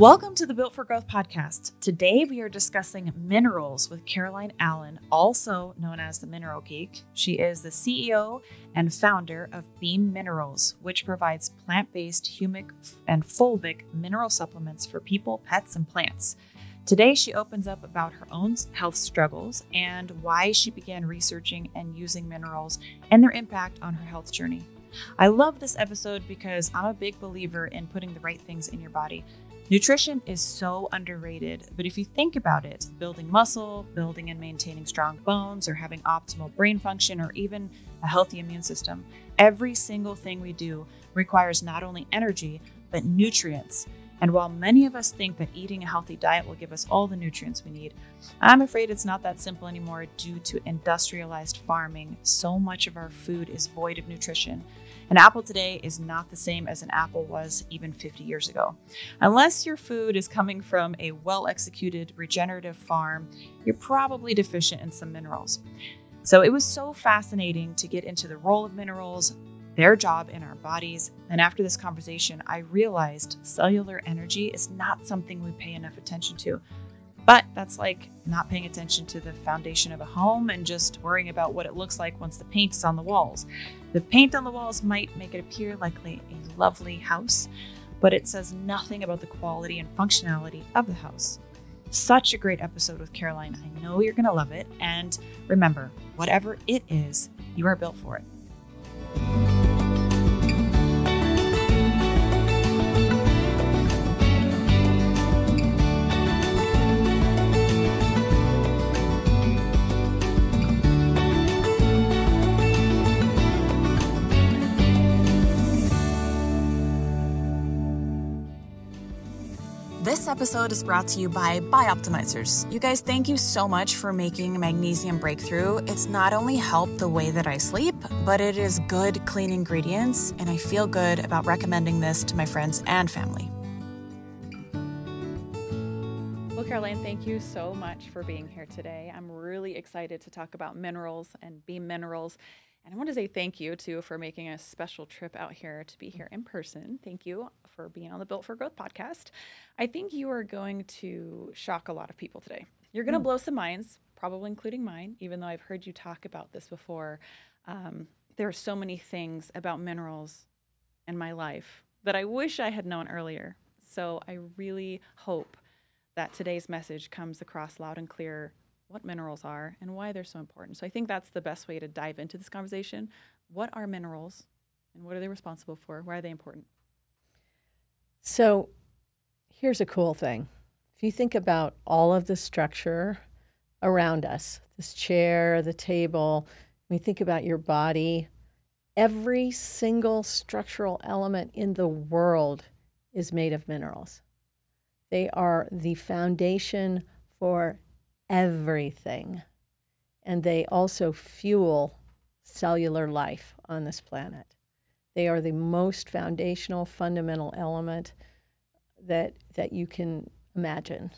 Welcome to the Built for Growth podcast. Today we are discussing minerals with Caroline Allen, also known as the Mineral Geek. She is the CEO and founder of Beam Minerals, which provides plant-based humic and fulvic mineral supplements for people, pets, and plants. Today she opens up about her own health struggles and why she began researching and using minerals and their impact on her health journey. I love this episode because I'm a big believer in putting the right things in your body. Nutrition is so underrated, but if you think about it, building muscle, building and maintaining strong bones, or having optimal brain function, or even a healthy immune system, every single thing we do requires not only energy, but nutrients. And while many of us think that eating a healthy diet will give us all the nutrients we need, I'm afraid it's not that simple anymore due to industrialized farming. So much of our food is void of nutrition. An apple today is not the same as an apple was even 50 years ago. Unless your food is coming from a well-executed regenerative farm, you're probably deficient in some minerals. So it was so fascinating to get into the role of minerals, their job in our bodies. And after this conversation, I realized cellular energy is not something we pay enough attention to. But that's like not paying attention to the foundation of a home and just worrying about what it looks like once the paint is on the walls. The paint on the walls might make it appear like a lovely house, but it says nothing about the quality and functionality of the house. Such a great episode with Caroline. I know you're going to love it. And remember, whatever it is, you are built for it. This episode is brought to you by BIOPTIMIZERS. You guys, thank you so much for making magnesium breakthrough. It's not only helped the way that I sleep, but it is good, clean ingredients, and I feel good about recommending this to my friends and family. Well, Caroline, thank you so much for being here today. I'm really excited to talk about minerals and Beam Minerals. And I want to say thank you, too, for making a special trip out here to be here in person. Thank you for being on the Built for Growth podcast. I think you are going to shock a lot of people today. You're going to blow some minds, probably including mine, even though I've heard you talk about this before. There are so many things about minerals in my life that I wish I had known earlier. So I really hope that today's message comes across loud and clear what minerals are and why they're so important. So I think that's the best way to dive into this conversation. What are minerals and what are they responsible for? Why are they important? So here's a cool thing. If you think about all of the structure around us, this chair, the table, when you think about your body, every single structural element in the world is made of minerals. They are the foundation for everything, and they also fuel cellular life on this planet. They are the most foundational, fundamental element that you can imagine.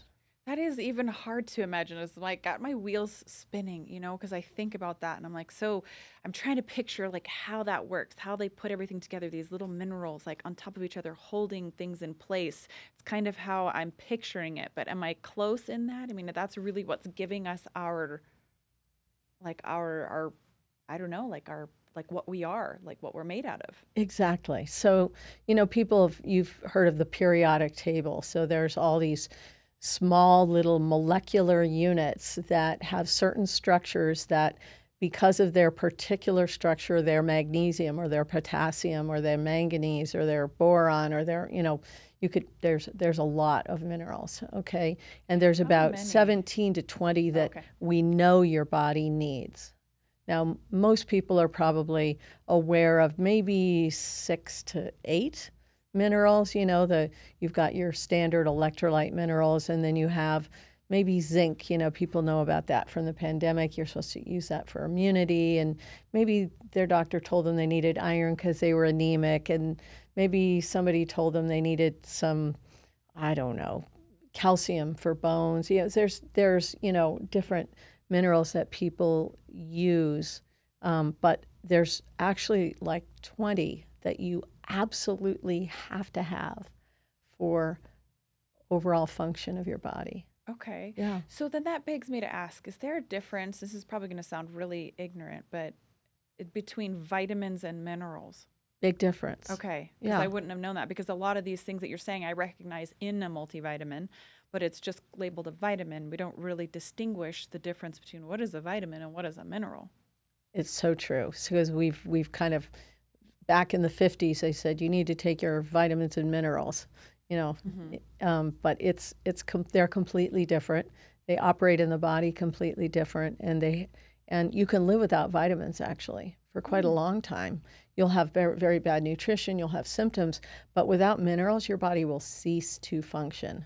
That is even hard to imagine. It's like got my wheels spinning, because I think about that and I'm like, so I'm trying to picture like how that works, how they put everything together, these little minerals like on top of each other, holding things in place. It's kind of how I'm picturing it, but am I close in that? I mean, that's really what's giving us our I don't know, like what we are, like what we're made out of. Exactly. So, you've heard of the periodic table. So there's all these small little molecular units that have certain structures that, because of their particular structure, their magnesium or their potassium or their manganese or their boron or their, there's a lot of minerals, okay? And there's about 17 to 20 that we know your body needs. Now, most people are probably aware of maybe 6 to 8 minerals. You've got your standard electrolyte minerals, and then you have maybe zinc. People know about that from the pandemic. You're supposed to use that for immunity, and maybe their doctor told them they needed iron because they were anemic, and maybe somebody told them they needed some, I don't know, calcium for bones. There's different minerals that people use, but there's actually like 20 that you absolutely have to have for overall function of your body. Okay. Yeah. So then that begs me to ask, is there a difference? This is probably going to sound really ignorant, but between vitamins and minerals? Big difference. Okay. Because I wouldn't have known that, because a lot of these things that you're saying I recognize in a multivitamin, but it's just labeled a vitamin. We don't really distinguish the difference between what is a vitamin and what is a mineral. It's so true. Because we've kind of, back in the 50s, they said you need to take your vitamins and minerals, you know, but they're completely different. They operate in the body completely different, and you can live without vitamins actually for quite a long time. You'll have very, very bad nutrition, you'll have symptoms, but without minerals, your body will cease to function.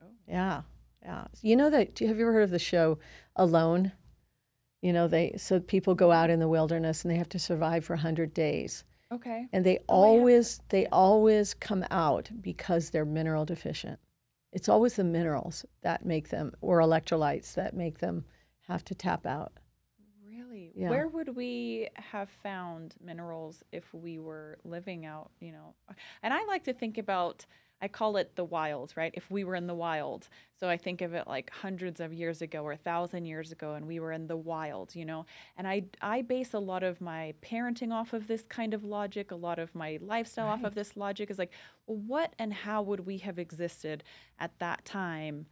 Oh. Yeah, yeah. You know that? Have you ever heard of the show Alone? You know, so people go out in the wilderness and they have to survive for 100 days. Okay. And they always come out because they're mineral deficient. It's always the minerals that make them, or electrolytes that make them have to tap out. Really? Yeah. Where would we have found minerals if we were living out, you know? And I like to think about, I call it the wild, right? If we were in the wild. So I think of it like hundreds of years ago or 1,000 years ago, and we were in the wild, you know? And I base a lot of my parenting off of this kind of logic, a lot of my lifestyle off of this logic, is like, well, what and how would we have existed at that time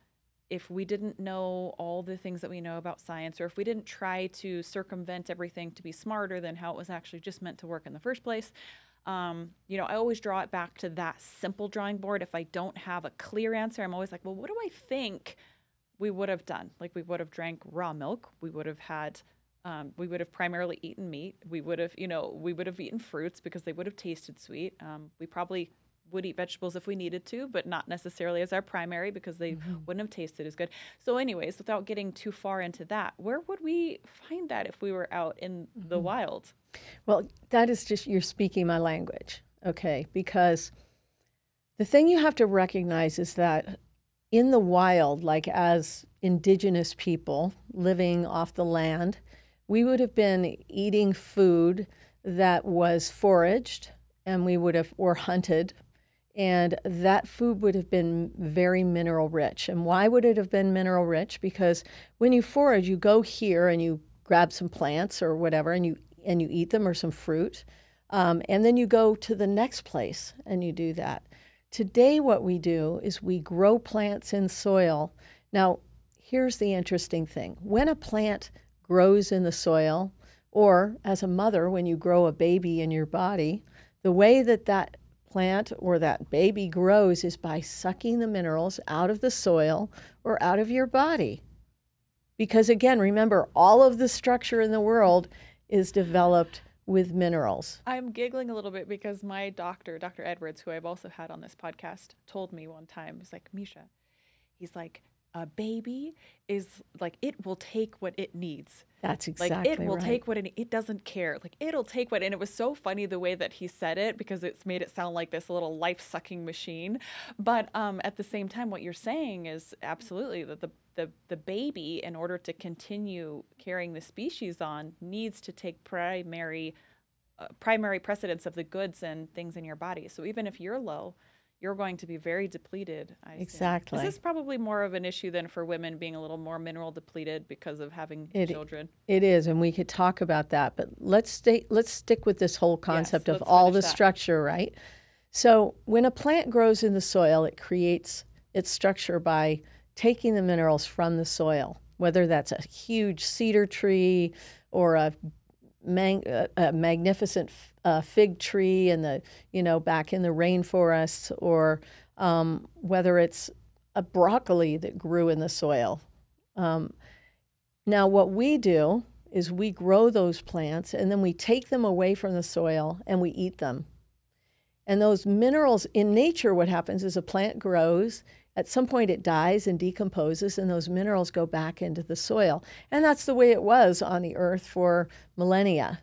if we didn't know all the things that we know about science, or if we didn't try to circumvent everything to be smarter than how it was actually just meant to work in the first place? You know, I always draw it back to that simple drawing board. If I don't have a clear answer, I'm always like, well, what do I think we would have done? Like, we would have drank raw milk. We would have had, we would have primarily eaten meat. We would have, you know, we would have eaten fruits because they would have tasted sweet. We probably would eat vegetables if we needed to, but not necessarily as our primary because they wouldn't have tasted as good. So anyways, without getting too far into that, where would we find that if we were out in the wild? Well, that is just, you're speaking my language, okay? Because the thing you have to recognize is that in the wild, like as indigenous people living off the land, we would have been eating food that was foraged, and we would have, or hunted, and that food would have been very mineral rich. And why would it have been mineral rich? Because when you forage, you go here and you grab some plants or whatever, and you eat them, or some fruit, and then you go to the next place and you do that. Today, what we do is we grow plants in soil. Now, here's the interesting thing. When a plant grows in the soil, or as a mother, when you grow a baby in your body, the way that that plant or that baby grows is by sucking the minerals out of the soil or out of your body. Because again, remember, all of the structure in the world is developed with minerals. I'm giggling a little bit because my doctor, Dr. Edwards, who I've also had on this podcast, told me one time, he's like, Misha, he's like, a baby is like, it will take what it needs. That's exactly like it will right. take what it doesn't care. Like it'll take what, and it was so funny the way that he said it, because it's made it sound like this little life-sucking machine. But at the same time, what you're saying is absolutely that the baby, in order to continue carrying the species on, needs to take primary precedence of the goods and things in your body. So even if you're low, you're going to be very depleted. Exactly. This is probably more of an issue than for women being a little more mineral depleted because of having children. It is, and we could talk about that, but let's stick with this whole concept of all the structure, right? So when a plant grows in the soil, it creates its structure by taking the minerals from the soil, whether that's a huge cedar tree or a magnificent fig tree in the, back in the rainforests, or whether it's a broccoli that grew in the soil. Now, what we do is we grow those plants and then we take them away from the soil and we eat them. And those minerals in nature, what happens is a plant grows, at some point it dies and decomposes, and those minerals go back into the soil. And that's the way it was on the earth for millennia.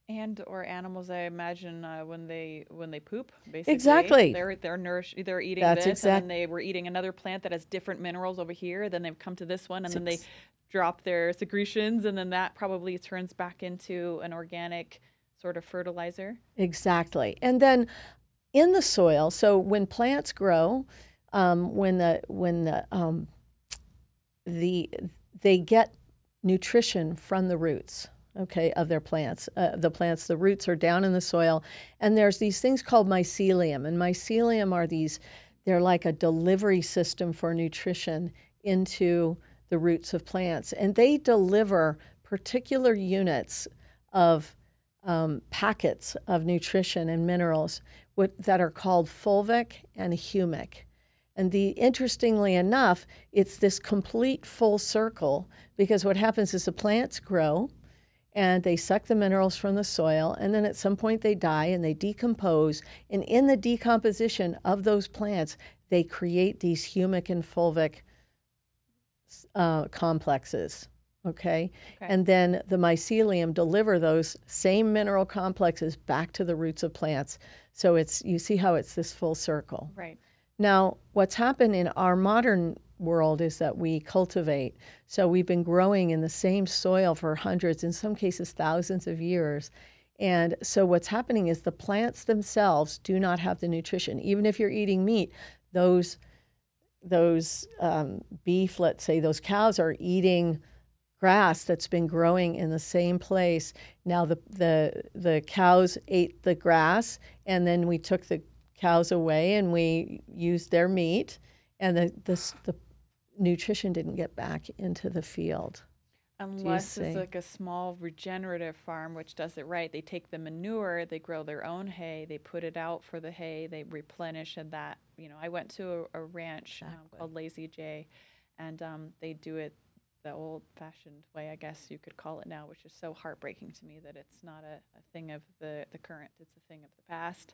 And or animals, I imagine, when they poop, basically. Exactly. They're nourished. They're eating That's this, and then they were eating another plant that has different minerals over here. Then they've come to this one, and then they drop their secretions, and then that probably turns back into an organic sort of fertilizer. Exactly. And then in the soil, so when plants grow, the they get nutrition from the roots, okay, of their plants. The roots are down in the soil, and there's these things called mycelium, and mycelium are they're like a delivery system for nutrition into the roots of plants, and they deliver particular units of packets of nutrition and minerals that are called fulvic and humic. And interestingly enough, it's this complete full circle, because what happens is the plants grow and they suck the minerals from the soil, and then at some point they die and they decompose. And in the decomposition of those plants, they create these humic and fulvic complexes. Okay? And then the mycelium deliver those same mineral complexes back to the roots of plants. So you see how it's this full circle. Right. Now, what's happened in our modern world is that we cultivate. So we've been growing in the same soil for hundreds, in some cases thousands of years. And so what's happening is the plants themselves do not have the nutrition. Even if you're eating meat, those beef, let's say, those cows are eating grass that's been growing in the same place. Now the cows ate the grass, and then we took the cows away and we used their meat, and the nutrition didn't get back into the field. Unless it's like a small regenerative farm, which does it right. They take the manure, they grow their own hay, they put it out for the hay, they replenish, and that, I went to a ranch called Lazy J, and they do it the old-fashioned way, I guess you could call it now, which is so heartbreaking to me that it's not a thing of the current, it's a thing of the past.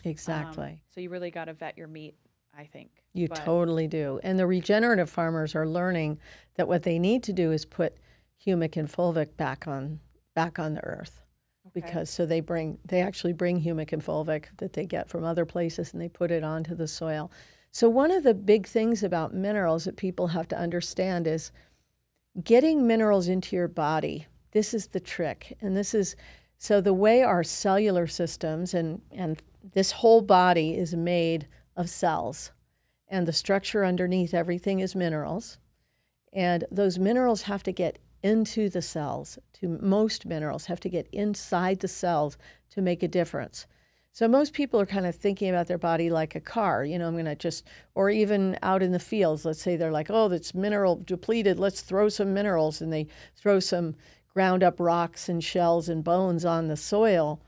Exactly. So you really got to vet your meat, I think. You totally do. And the regenerative farmers are learning that what they need to do is put humic and fulvic back on the earth. Because they actually bring humic and fulvic that they get from other places, and they put it onto the soil. So one of the big things about minerals that people have to understand is getting minerals into your body. This is the trick. And so the way our cellular systems and this whole body is made of cells, and the structure underneath everything is minerals. And those minerals have to get into the cells. Most minerals have to get inside the cells to make a difference. So most people are kind of thinking about their body like a car. I'm going to or even out in the fields, let's say they're like, oh, that's mineral depleted, let's throw some minerals, and they throw some ground up rocks and shells and bones on the soil.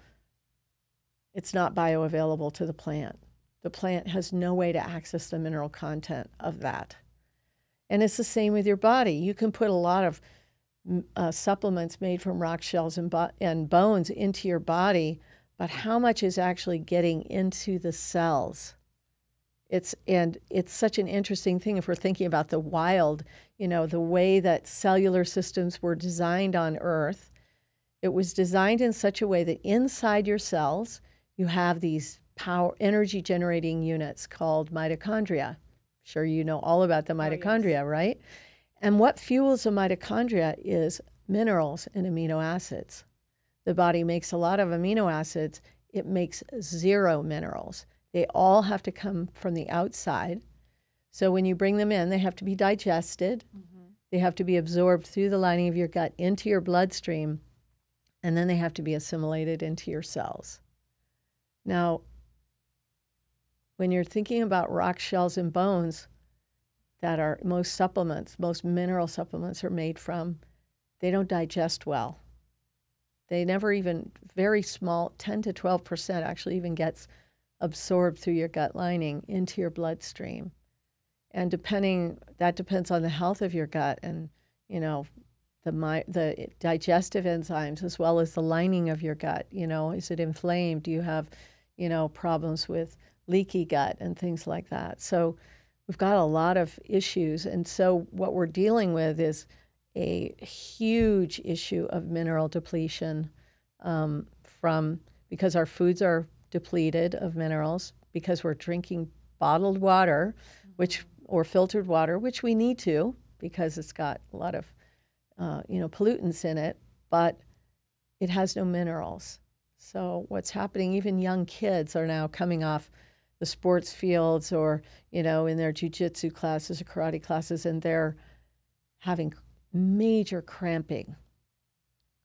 It's not bioavailable to the plant. The plant has no way to access the mineral content of that. And it's the same with your body. You can put a lot of supplements made from rock shells and bones into your body, but how much is actually getting into the cells? It's such an interesting thing if we're thinking about the wild, the way that cellular systems were designed on Earth. It was designed in such a way that inside your cells, you have these energy generating units called mitochondria. Sure, you know all about the mitochondria, yes. Right? And what fuels the mitochondria is minerals and amino acids. The body makes a lot of amino acids. It makes 0 minerals. They all have to come from the outside. So when you bring them in, they have to be digested. Mm-hmm. They have to be absorbed through the lining of your gut into your bloodstream, and then they have to be assimilated into your cells. Now, when you're thinking about rock shells and bones that are most mineral supplements are made from, they don't digest well. They never even, very small, 10 to 12% actually even gets absorbed through your gut lining into your bloodstream. And that depends on the health of your gut and, the digestive enzymes as well as the lining of your gut. Is it inflamed? Do you have, problems with leaky gut and things like that? So we've got a lot of issues. And so what we're dealing with is a huge issue of mineral depletion because our foods are depleted of minerals, because we're drinking bottled water, or filtered water, which we need to because it's got a lot of pollutants in it, but it has no minerals. So what's happening, even young kids are now coming off the sports fields or, you know, in their jujitsu classes or karate classes, and they're having major cramping.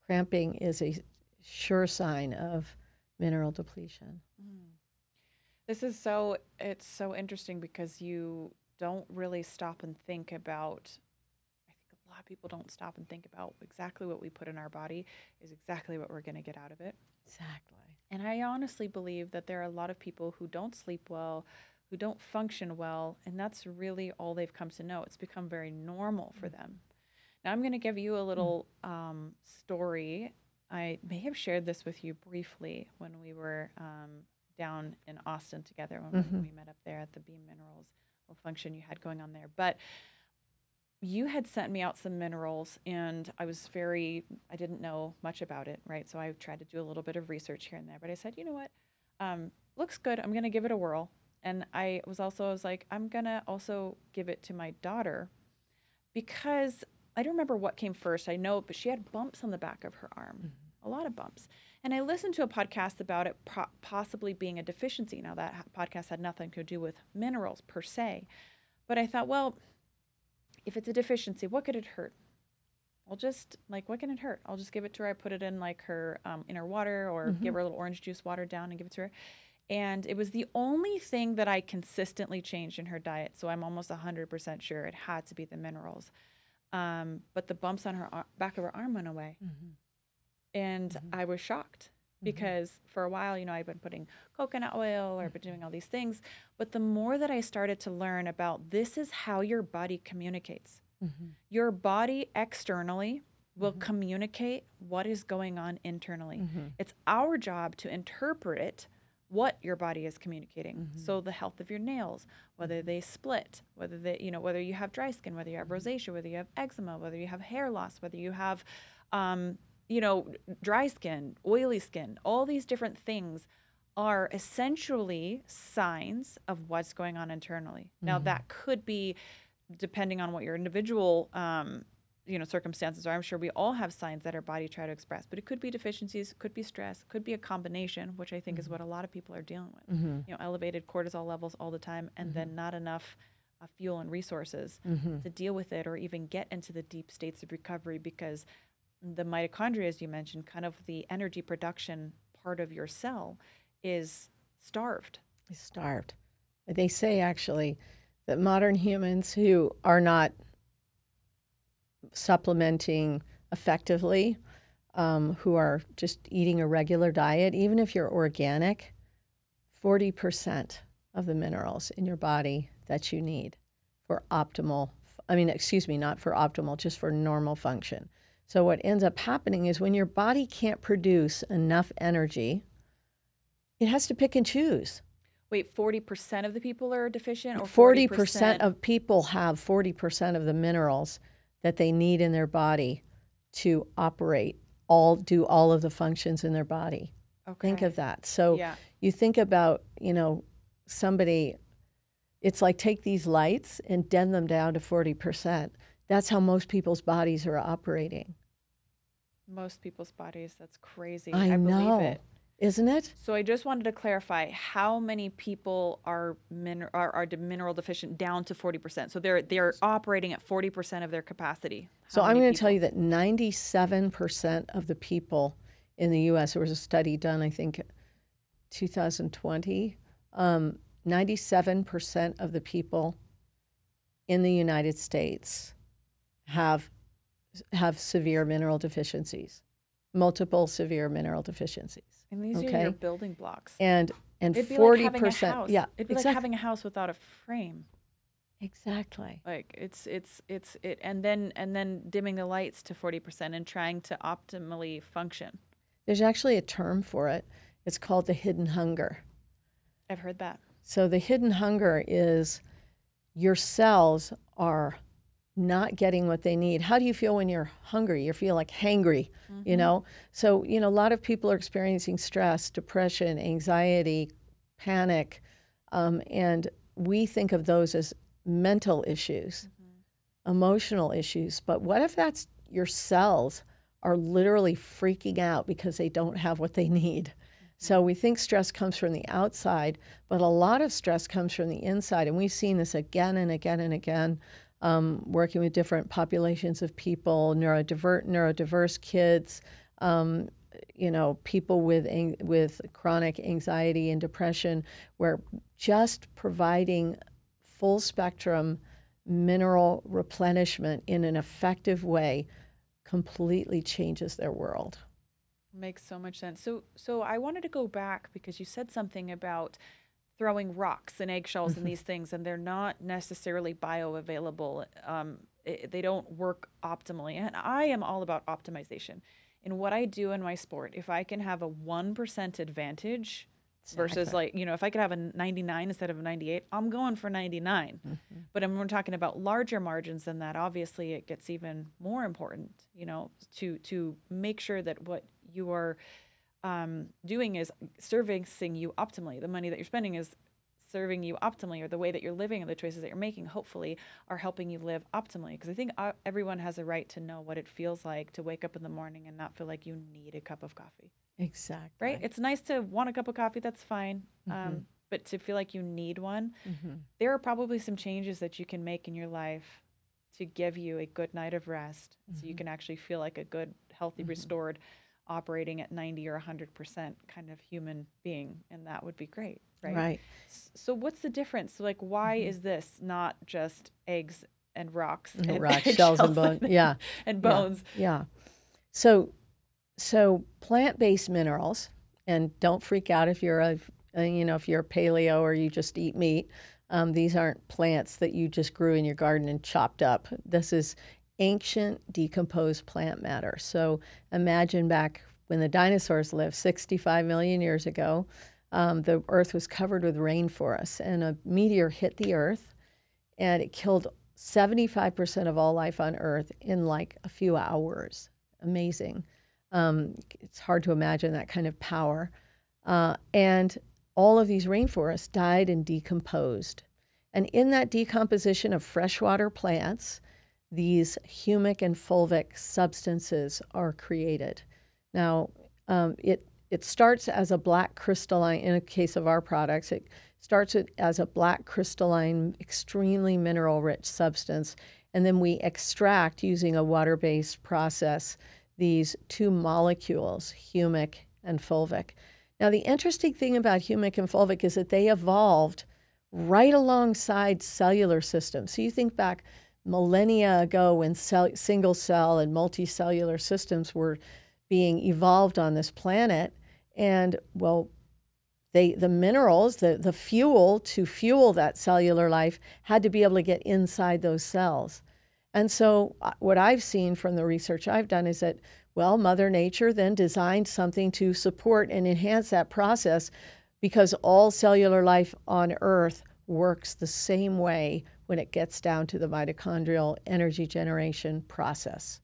Cramping is a sure sign of mineral depletion. This is it's so interesting because you don't really stop and think about, I think a lot of people don't stop and think about exactly what we put in our body is exactly what we're going to get out of it. Exactly. And I honestly believe that there are a lot of people who don't sleep well, who don't function well, and that's really all they've come to know. It's become very normal for them. Now I'm going to give you a little story. I may have shared this with you briefly when we were down in Austin together when we met up there at the Beam Minerals little function you had going on there. But you had sent me out some minerals, and I didn't know much about it, right? So I tried to do a little bit of research here and there. But I said, you know what? Looks good. I'm going to give it a whirl. And I was like, I'm going to also give it to my daughter because I don't remember what came first. I know, but she had bumps on the back of her arm, a lot of bumps. And I listened to a podcast about it possibly being a deficiency. Now, that podcast had nothing to do with minerals per se. But I thought, well, if it's a deficiency, what could it hurt? What can it hurt? I'll just give it to her. I put it in like her in her water or give her a little orange juice watered down and give it to her. And it was the only thing that I consistently changed in her diet. So I'm almost 100% sure it had to be the minerals. But the bumps on her back of her arm went away. And I was shocked because for a while, you know, I'd been putting coconut oil or been doing all these things. But the more that I started to learn about this is how your body communicates. Your body externally will communicate what is going on internally. It's our job to interpret what your body is communicating. So the health of your nails, whether they split, whether you have dry skin, whether you have rosacea, whether you have eczema, whether you have hair loss, whether you have, dry skin, oily skin, all these different things are essentially signs of what's going on internally. Now that could be, depending on what your individual circumstances are. I'm sure we all have signs that our body try to express, but it could be deficiencies, could be stress, could be a combination, which I think is what a lot of people are dealing with. You know, elevated cortisol levels all the time, and then not enough fuel and resources to deal with it or even get into the deep states of recovery, because the mitochondria, as you mentioned, kind of the energy production part of your cell is starved. It's starved. They say actually that modern humans who are not supplementing effectively, who are just eating a regular diet, even if you're organic, 40% of the minerals in your body that you need for optimal, not for optimal, just for normal function. So what ends up happening is when your body can't produce enough energy, it has to pick and choose. Wait, 40% of the people are deficient, or 40% of people have 40% of the minerals that they need in their body to do all of the functions in their body. Okay. Think of that. So you think about, somebody, it's like take these lights and dim them down to 40%. That's how most people's bodies are operating. Most people's bodies, that's crazy. I know. Believe it. Isn't it? So I just wanted to clarify, how many people are mineral deficient down to 40%? So they're operating at 40% of their capacity. So I'm going to tell you that 97% of the people in the U.S., there was a study done, I think, 2020, 97% of the people in the United States have severe mineral deficiencies, multiple severe mineral deficiencies. And these are your building blocks. And it'd be 40%, like it'd be like having a house without a frame. Exactly. Like it's and then dimming the lights to 40% and trying to optimally function. There's actually a term for it. It's called the hidden hunger. I've heard that. So the hidden hunger is your cells are not getting what they need. How do you feel when you're hungry? You feel like hangry, So, a lot of people are experiencing stress, depression, anxiety, panic, and we think of those as mental issues, emotional issues. But what if that's your cells are literally freaking out because they don't have what they need? So we think stress comes from the outside, but a lot of stress comes from the inside. And we've seen this again and again and again, working with different populations of people, neurodiverse kids, people with chronic anxiety and depression, where just providing full spectrum mineral replenishment in an effective way completely changes their world. Makes so much sense. So I wanted to go back because you said something about throwing rocks and eggshells and these things, and they're not necessarily bioavailable. They don't work optimally. And I am all about optimization. In what I do in my sport, if I can have a 1% advantage versus if I could have a 99 instead of a 98, I'm going for 99. But when we're talking about larger margins than that, obviously it gets even more important, to make sure that what you are doing is servicing you optimally. The money that you're spending is serving you optimally, or the way that you're living and the choices that you're making, hopefully, are helping you live optimally. Because I think everyone has a right to know what it feels like to wake up in the morning and not feel like you need a cup of coffee. Exactly. Right? It's nice to want a cup of coffee, that's fine. But to feel like you need one, there are probably some changes that you can make in your life to give you a good night of rest, so you can actually feel like a good, healthy, restored, operating at 90 or 100% kind of human being. And that would be great. Right. So what's the difference? Like, why is this not just eggs and rocks and shells and bones? Yeah. And bones. Yeah. So plant-based minerals, and don't freak out if you're if you're paleo or you just eat meat. These aren't plants that you just grew in your garden and chopped up. This is ancient decomposed plant matter. So imagine back when the dinosaurs lived 65 million years ago, the earth was covered with rainforests, and a meteor hit the earth and it killed 75% of all life on earth in like a few hours. Amazing. It's hard to imagine that kind of power. And all of these rainforests died and decomposed. And in that decomposition of freshwater plants, these humic and fulvic substances are created. Now, it starts as a black crystalline, in a case of our products, it starts as a black crystalline, extremely mineral-rich substance, and then we extract, using a water-based process, these two molecules, humic and fulvic. Now, the interesting thing about humic and fulvic is that they evolved right alongside cellular systems. So you think back millennia ago when single cell and multicellular systems were being evolved on this planet, and well, the minerals, the fuel to fuel that cellular life had to be able to get inside those cells. And so what I've seen from the research I've done is that, well, Mother Nature then designed something to support and enhance that process, because all cellular life on Earth works the same way when it gets down to the mitochondrial energy generation process.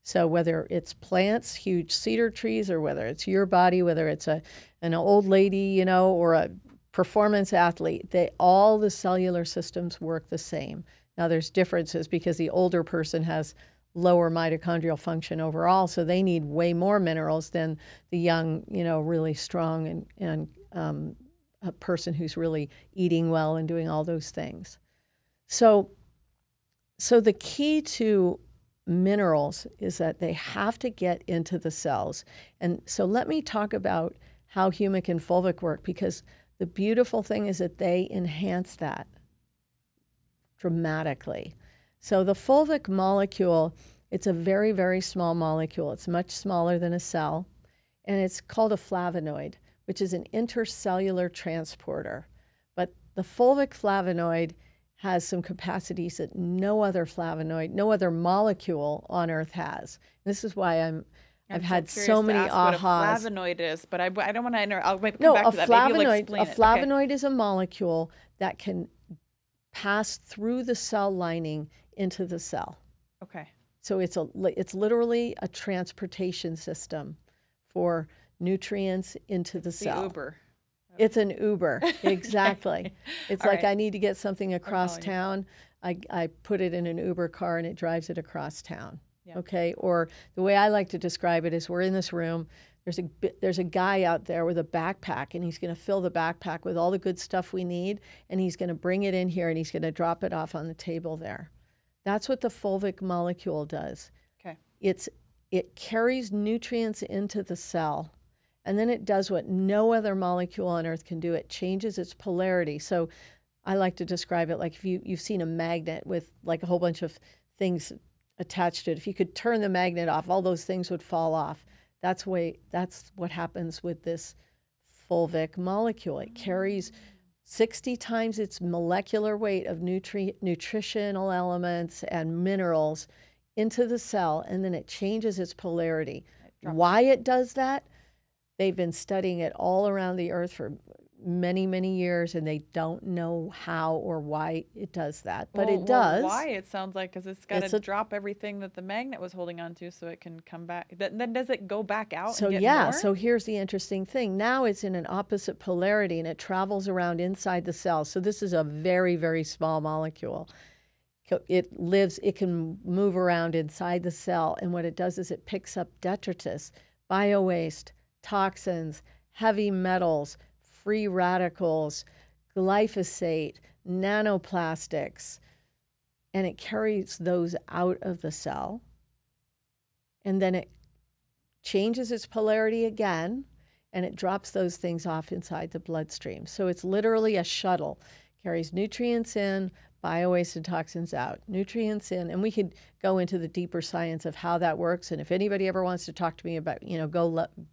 So whether it's plants, huge cedar trees, or whether it's your body, whether it's an old lady, or a performance athlete, all the cellular systems work the same. Now there's differences because the older person has lower mitochondrial function overall, so they need way more minerals than the young, really strong and a person who's really eating well and doing all those things. So the key to minerals is that they have to get into the cells. And so let me talk about how humic and fulvic work, because the beautiful thing is that they enhance that dramatically. So the fulvic molecule, it's a very, very small molecule. It's much smaller than a cell, and it's called a flavonoid, which is an intercellular transporter. But the fulvic flavonoid has some capacities that no other flavonoid, no other molecule on Earth has. This is why I've had so many ahas. What a flavonoid is, but I don't want to. I'll maybe come back to that. Maybe you'll explain it. A flavonoid is a molecule that can pass through the cell lining into the cell. Okay. So it's literally a transportation system for nutrients into the cell. The Uber. It's an Uber, exactly. It's All like, right. I need to get something across town. I put it in an Uber car and it drives it across town. Yeah. Okay. Or the way I like to describe it is, we're in this room. There's a guy out there with a backpack, and he's going to fill the backpack with all the good stuff we need, and he's going to bring it in here, and he's going to drop it off on the table there. That's what the fulvic molecule does. Okay. It carries nutrients into the cell, and then it does what no other molecule on Earth can do. It changes its polarity. So I like to describe it like if you've seen a magnet with like a whole bunch of things attached to it. If you could turn the magnet off, all those things would fall off. That's what happens with this fulvic molecule. It carries 60 times its molecular weight of nutritional elements and minerals into the cell, and then it changes its polarity. Why it does that? They've been studying it all around the Earth for many, many years, and they don't know how or why it does that. But it does. Why, it sounds like, because it's got to drop everything that the magnet was holding on to so it can come back. Then does it go back out and get more? So here's the interesting thing. Now it's in an opposite polarity, and it travels around inside the cell. So this is a very, very small molecule. It can move around inside the cell, and what it does is it picks up detritus, biowaste, toxins, heavy metals, free radicals, glyphosate, nanoplastics, and it carries those out of the cell. And then it changes its polarity again, and it drops those things off inside the bloodstream. So it's literally a shuttle. Carries nutrients in, biowaste and toxins out. Nutrients in, and we could go into the deeper science of how that works. And if anybody ever wants to talk to me about,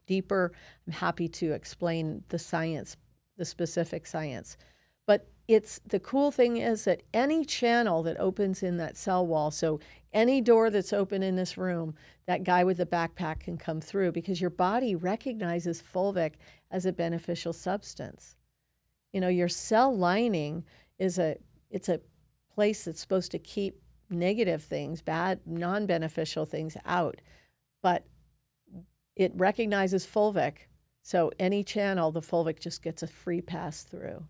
deeper, I'm happy to explain the science, the specific science. But the cool thing is that any channel that opens in that cell wall, so any door that's open in this room, that guy with the backpack can come through, because your body recognizes fulvic as a beneficial substance. Your cell lining it's a place that's supposed to keep negative things, bad, non-beneficial things out. But it recognizes fulvic. So any channel, the fulvic just gets a free pass through.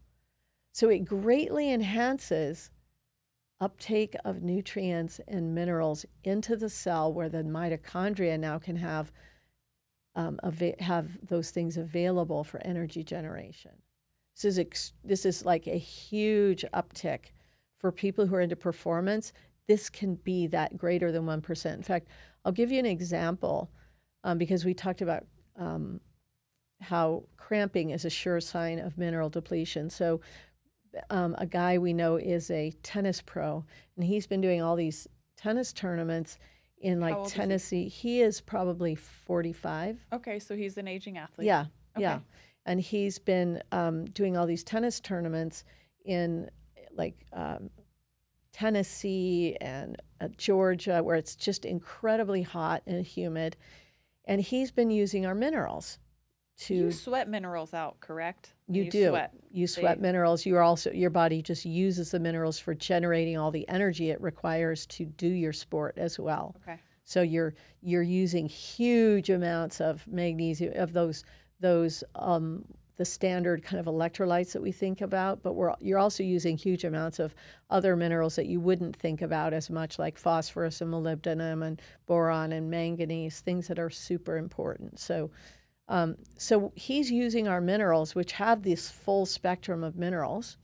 So it greatly enhances uptake of nutrients and minerals into the cell, where the mitochondria now can have those things available for energy generation. This is like a huge uptick for people who are into performance. This can be that greater than 1%. In fact, I'll give you an example, because we talked about how cramping is a sure sign of mineral depletion. So a guy we know is a tennis pro, and he's been doing all these tennis tournaments in like Tennessee. He is probably 45. Okay, so he's an aging athlete. Yeah, okay. Yeah. And he's been doing all these tennis tournaments in like Tennessee and Georgia, where it's just incredibly hot and humid. And he's been using our minerals to... You sweat minerals out, correct? You do. You sweat minerals. Your body just uses the minerals for generating all the energy it requires to do your sport as well. Okay. So you're using huge amounts of magnesium, of those the standard kind of electrolytes that we think about, but you're also using huge amounts of other minerals that you wouldn't think about as much, like phosphorus and molybdenum and boron and manganese, things that are super important. So he's using our minerals, which have this full spectrum of minerals,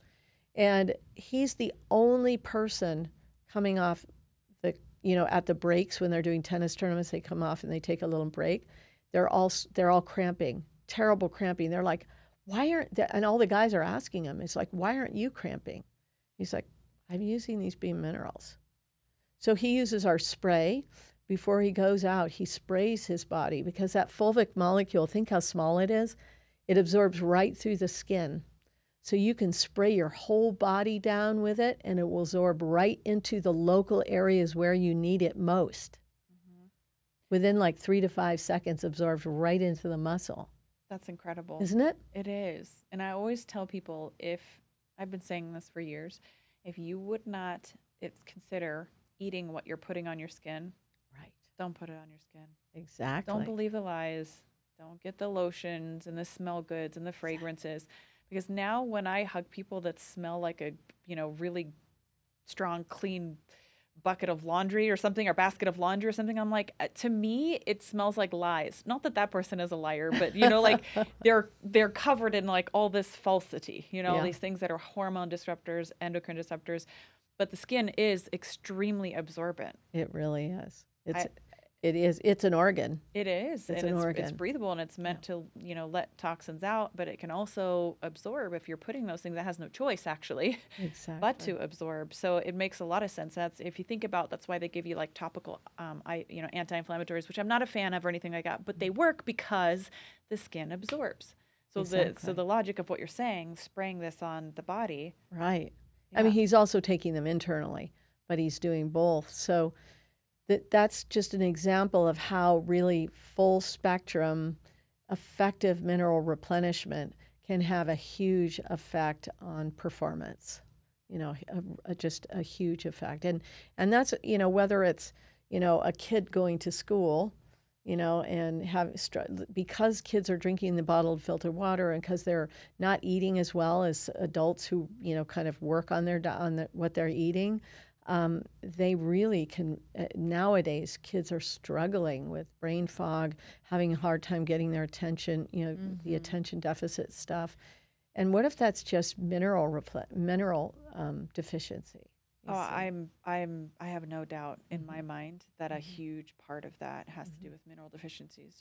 and he's the only person coming off at the breaks when they're doing tennis tournaments. They come off and they take a little break. They're all cramping. Terrible cramping. They're like, why aren't they? And all the guys are asking him, it's like, why aren't you cramping? He's like, I'm using these beam minerals. So he uses our spray. Before he goes out, he sprays his body, because that fulvic molecule, think how small it is. It absorbs right through the skin. So you can spray your whole body down with it, and it will absorb right into the local areas where you need it most. Mm-hmm. Within like 3 to 5 seconds, absorbs right into the muscle. That's incredible. Isn't it? It is. And I always tell people, I've been saying this for years, if you would not consider eating what you're putting on your skin, right, don't put it on your skin. Exactly. Don't believe the lies. Don't get the lotions and the smell goods and the fragrances. Because now when I hug people that smell like a, really strong, clean bucket of laundry or something, or basket of laundry or something. I'm like, to me, it smells like lies. Not that that person is a liar, but like they're covered in like all this falsity, all these things that are hormone disruptors, endocrine disruptors, but the skin is extremely absorbent. It really is. It is. It's an organ. It is. It's and an organ. It's breathable, and it's meant to, let toxins out, but it can also absorb if you're putting those things. That has no choice, actually, but to absorb. So it makes a lot of sense. That's, if you think about, that's why they give you like topical, anti-inflammatories, which I'm not a fan of or anything like that, but they work because the skin absorbs. So the logic of what you're saying, spraying this on the body. Right. Yeah. I mean, he's also taking them internally, but he's doing both. So that's just an example of how really full spectrum, effective mineral replenishment can have a huge effect on performance. Just a huge effect. And that's, whether it's, a kid going to school, and because kids are drinking the bottled filtered water, and because they're not eating as well as adults who, kind of work on what they're eating. They really can, nowadays, kids are struggling with brain fog, having a hard time getting their attention, the attention deficit stuff. And what if that's just mineral deficiency? I have no doubt in my mind that a huge part of that has to do with mineral deficiencies.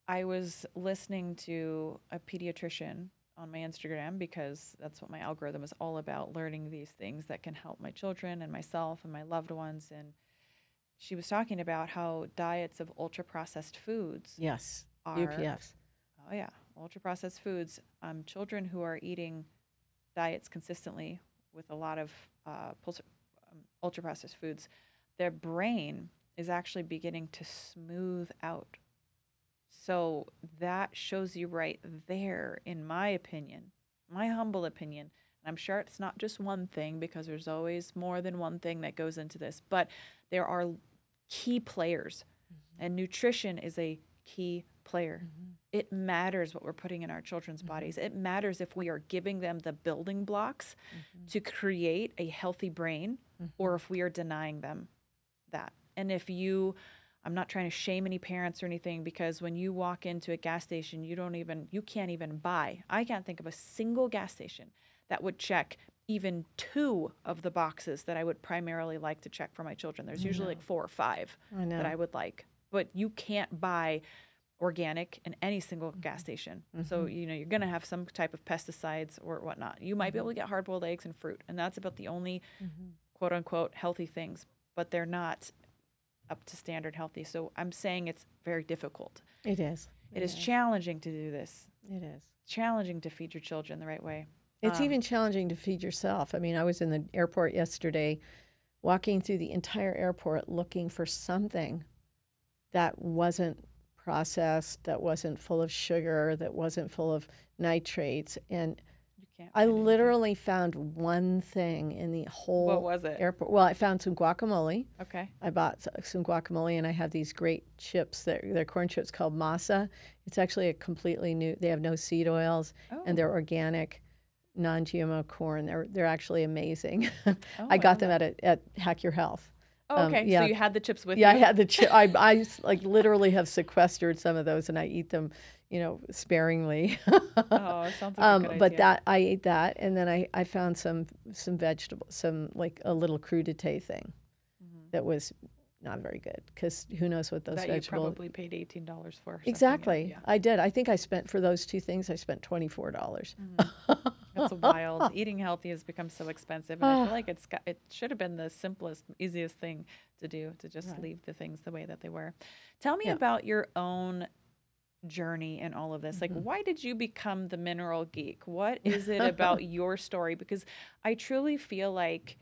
I was listening to a pediatrician on my Instagram, because that's what my algorithm is all about, learning these things that can help my children and myself and my loved ones. And she was talking about how diets of ultra processed foods are UPFs. Oh yeah, ultra processed foods. Children who are eating diets consistently with a lot of ultra processed foods, their brain is actually beginning to smooth out. So that shows you right there, in my opinion, my humble opinion. And I'm sure it's not just one thing, because there's always more than one thing that goes into this, but there are key players, and nutrition is a key player. It matters what we're putting in our children's bodies. It matters if we are giving them the building blocks to create a healthy brain, or if we are denying them that. And I'm not trying to shame any parents or anything, because when you walk into a gas station, you can't even buy. I can't think of a single gas station that would check even 2 of the boxes that I would primarily like to check for my children. There's usually like 4 or 5 that I would like, but you can't buy organic in any single gas station. So, you're going to have some type of pesticides or whatnot. You might be able to get hard-boiled eggs and fruit, and that's about the only quote unquote healthy things, but they're not up to standard healthy. So I'm saying it's very difficult. It is. It is challenging to do this. It is. Challenging to feed your children the right way. It's even challenging to feed yourself. I mean, I was in the airport yesterday, walking through the entire airport looking for something that wasn't processed, that wasn't full of sugar, that wasn't full of nitrates. And I literally found one thing in the whole What was it? airport. Well, I found some guacamole. Okay. I bought some guacamole, and I have these great chips. They're corn chips called masa. It's actually a completely new. They have no seed oils, and they're organic, non-GMO corn. They're actually amazing. I got them at Hack Your Health. Oh, okay. So you had the chips with you? Yeah, I had the chip. I like literally have sequestered some of those, and I eat them, sparingly. Oh, it sounds like a good but idea. I ate that, and then I found some vegetables, some like a little crudité thing that was not very good, because who knows what those vegetables. You probably paid $18 for. Exactly. Yeah. I did. I think I spent, for those 2 things, I spent $24. That's wild. Eating healthy has become so expensive, and I feel like it should have been the simplest, easiest thing to do, to just leave the things the way that they were. Tell me about your own journey in all of this. Like, why did you become the Mineral Geek? What is it about your story? Because I truly feel like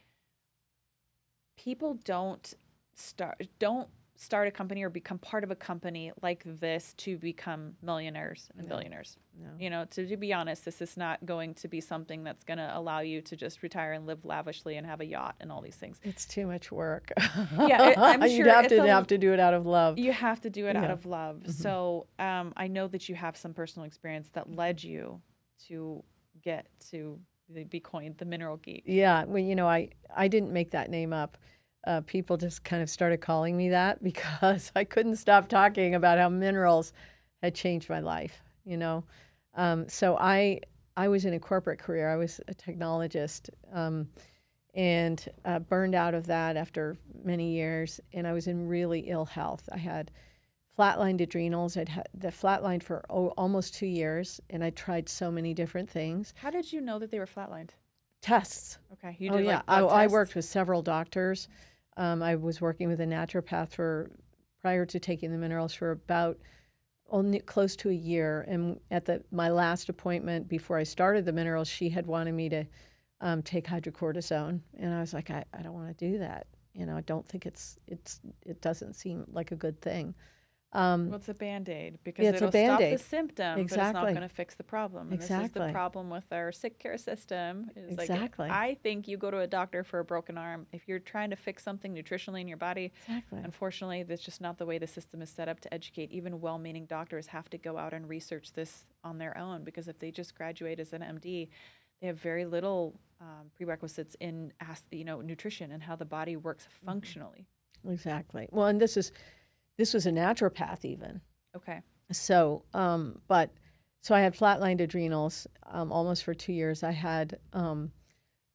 people don't start a company or become part of a company like this to become millionaires and billionaires. No. To be honest, this is not going to be something that's going to allow you to just retire and live lavishly and have a yacht and all these things. It's too much work. Yeah, I'm sure you'd have to do it out of love. You have to do it out of love. So I know that you have some personal experience that led you to get to be coined the Mineral Geek. Yeah, well, I didn't make that name up. people just kind of started calling me that because I couldn't stop talking about how minerals had changed my life, you know. So I was in a corporate career. I was a technologist, and burned out of that after many years, and I was in really ill health. I had flatlined adrenals. I'd had the flatlined for almost 2 years, and I tried so many different things. How did you know that they were flatlined? Tests. Okay, you did like I blood worked tests? with several doctors. I was working with a naturopath prior to taking the minerals for about only close to a year. And at my last appointment before I started the minerals, she had wanted me to take hydrocortisone, and I was like, I don't want to do that. You know, I don't think it doesn't seem like a good thing. Well, it's a Band-Aid because Yeah, it's a it'll stop the Band-Aid. symptom, but it's Exactly. not going to fix the problem. And this is the problem with our sick care system. Is Exactly. Like, I think you go to a doctor for a broken arm. If you're trying to fix something nutritionally in your body, Exactly. unfortunately, that's just not the way the system is set up to educate. Even well-meaning doctors have to go out and research this on their own, because if they just graduate as an MD, they have very little prerequisites in nutrition and how the body works functionally. Exactly. Well, and this was a naturopath even. Okay. So, so I had flatlined adrenals almost for 2 years. I had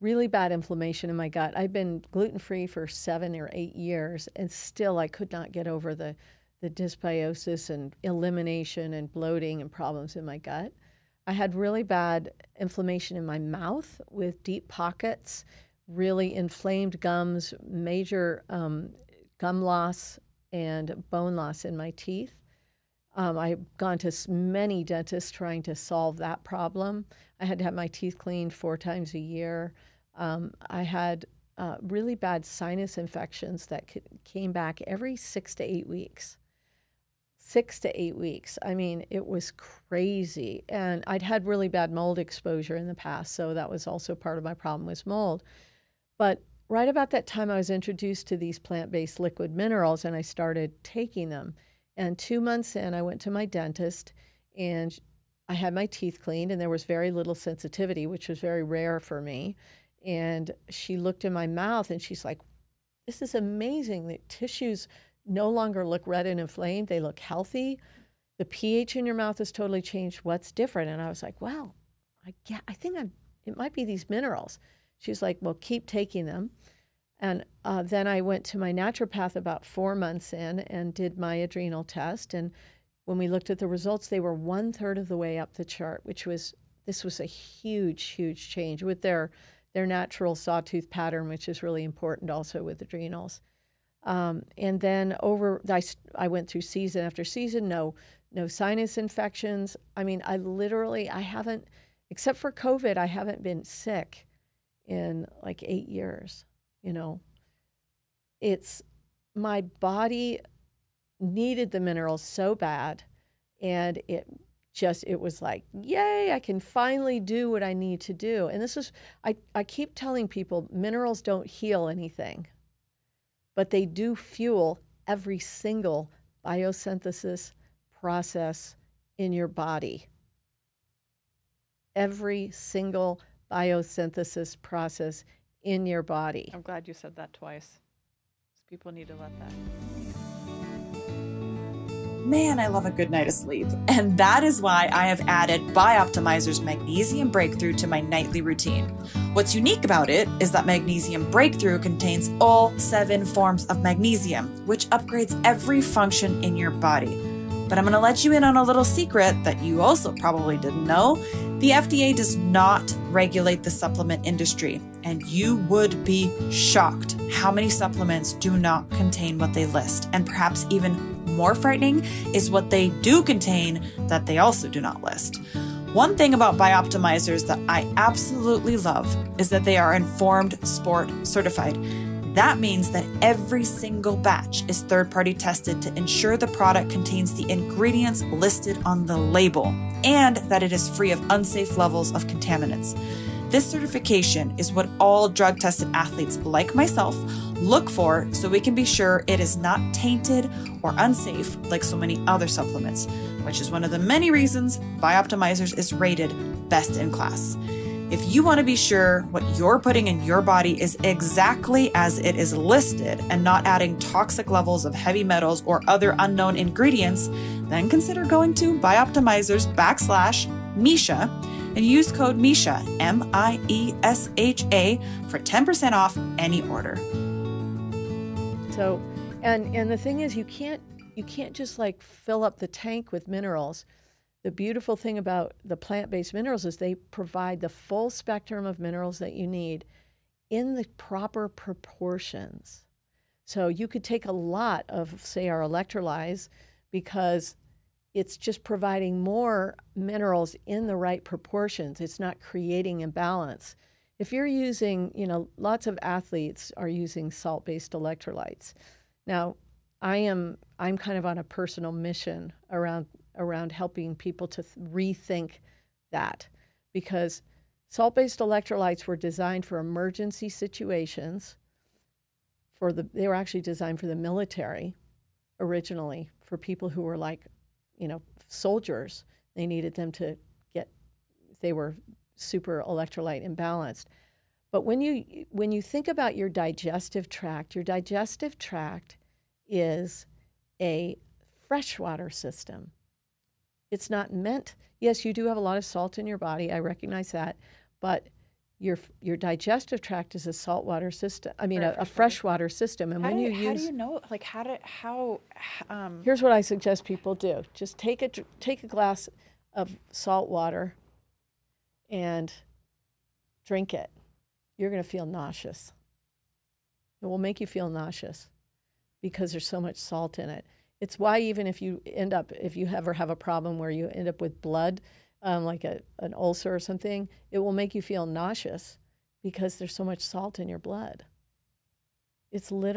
really bad inflammation in my gut. I'd been gluten-free for 7 or 8 years, and still I could not get over the dysbiosis and elimination and bloating and problems in my gut. I had really bad inflammation in my mouth with deep pockets, really inflamed gums, major gum loss, and bone loss in my teeth. I've gone to many dentists trying to solve that problem. I had to have my teeth cleaned 4 times a year. I had really bad sinus infections that came back every 6 to 8 weeks. 6 to 8 weeks. I mean, it was crazy. And I'd had really bad mold exposure in the past, so that was also part of my problem was mold. But right about that time, I was introduced to these plant-based liquid minerals, and I started taking them. And 2 months in, I went to my dentist, and I had my teeth cleaned, and there was very little sensitivity, which was very rare for me. And she looked in my mouth, and she's like, "This is amazing. The tissues no longer look red and inflamed. They look healthy. The pH in your mouth has totally changed. What's different?" And I was like, "Well, I think it might be these minerals." She's like, "Well, keep taking them." And then I went to my naturopath about 4 months in and did my adrenal test. And when we looked at the results, they were 1/3 of the way up the chart, this was a huge, huge change with their natural sawtooth pattern, which is really important also with adrenals. And then I went through season after season, no sinus infections. I mean, I haven't, except for COVID, I haven't been sick in like 8 years. You know, my body needed the minerals so bad, and it was like, yay, I can finally do what I need to do. And I keep telling people minerals don't heal anything, but they do fuel every single biosynthesis process in your body. Every single biosynthesis process in your body. I'm glad you said that twice. People need to let that. Man, I love a good night of sleep. And that is why I have added BIOPTIMIZERS Magnesium Breakthrough to my nightly routine. What's unique about it is that Magnesium Breakthrough contains all 7 forms of magnesium, which upgrades every function in your body. But I'm going to let you in on a little secret that you also probably didn't know. The FDA does not regulate the supplement industry, and you would be shocked how many supplements do not contain what they list. And perhaps even more frightening is what they do contain that they also do not list. One thing about BIOPTIMIZERS that I absolutely love is that they are Informed Sport certified. That means that every single batch is third-party tested to ensure the product contains the ingredients listed on the label and that it is free of unsafe levels of contaminants. This certification is what all drug-tested athletes like myself look for, so we can be sure it is not tainted or unsafe like so many other supplements, which is one of the many reasons BIOPTIMIZERS is rated best in class. If you want to be sure what you're putting in your body is exactly as it is listed and not adding toxic levels of heavy metals or other unknown ingredients, then consider going to BIOPTIMIZERS/Misha and use code MISHA, MIESHA, for 10% off any order. So, and the thing is, you can't just like fill up the tank with minerals. The beautiful thing about the plant-based minerals is they provide the full spectrum of minerals that you need in the proper proportions. So you could take a lot of, say, our electrolytes, because it's just providing more minerals in the right proportions. It's not creating imbalance. If you're using, lots of athletes are using salt-based electrolytes. Now, I'm kind of on a personal mission around helping people to rethink that, because salt-based electrolytes were designed for emergency situations. They were actually designed for the military originally, for people who were like, soldiers. They needed them to they were super electrolyte imbalanced. But when you think about your digestive tract is a freshwater system. It's not meant, yes, you do have a lot of salt in your body, I recognize that, but your digestive tract is a saltwater system. I mean, a freshwater system. And how do you know? Like, how? Here's what I suggest people do: just take a glass of salt water and drink it. You're going to feel nauseous. It will make you feel nauseous because there's so much salt in it. It's why even if you ever have a problem where you end up with blood, like an ulcer or something, it will make you feel nauseous because there's so much salt in your blood. It's not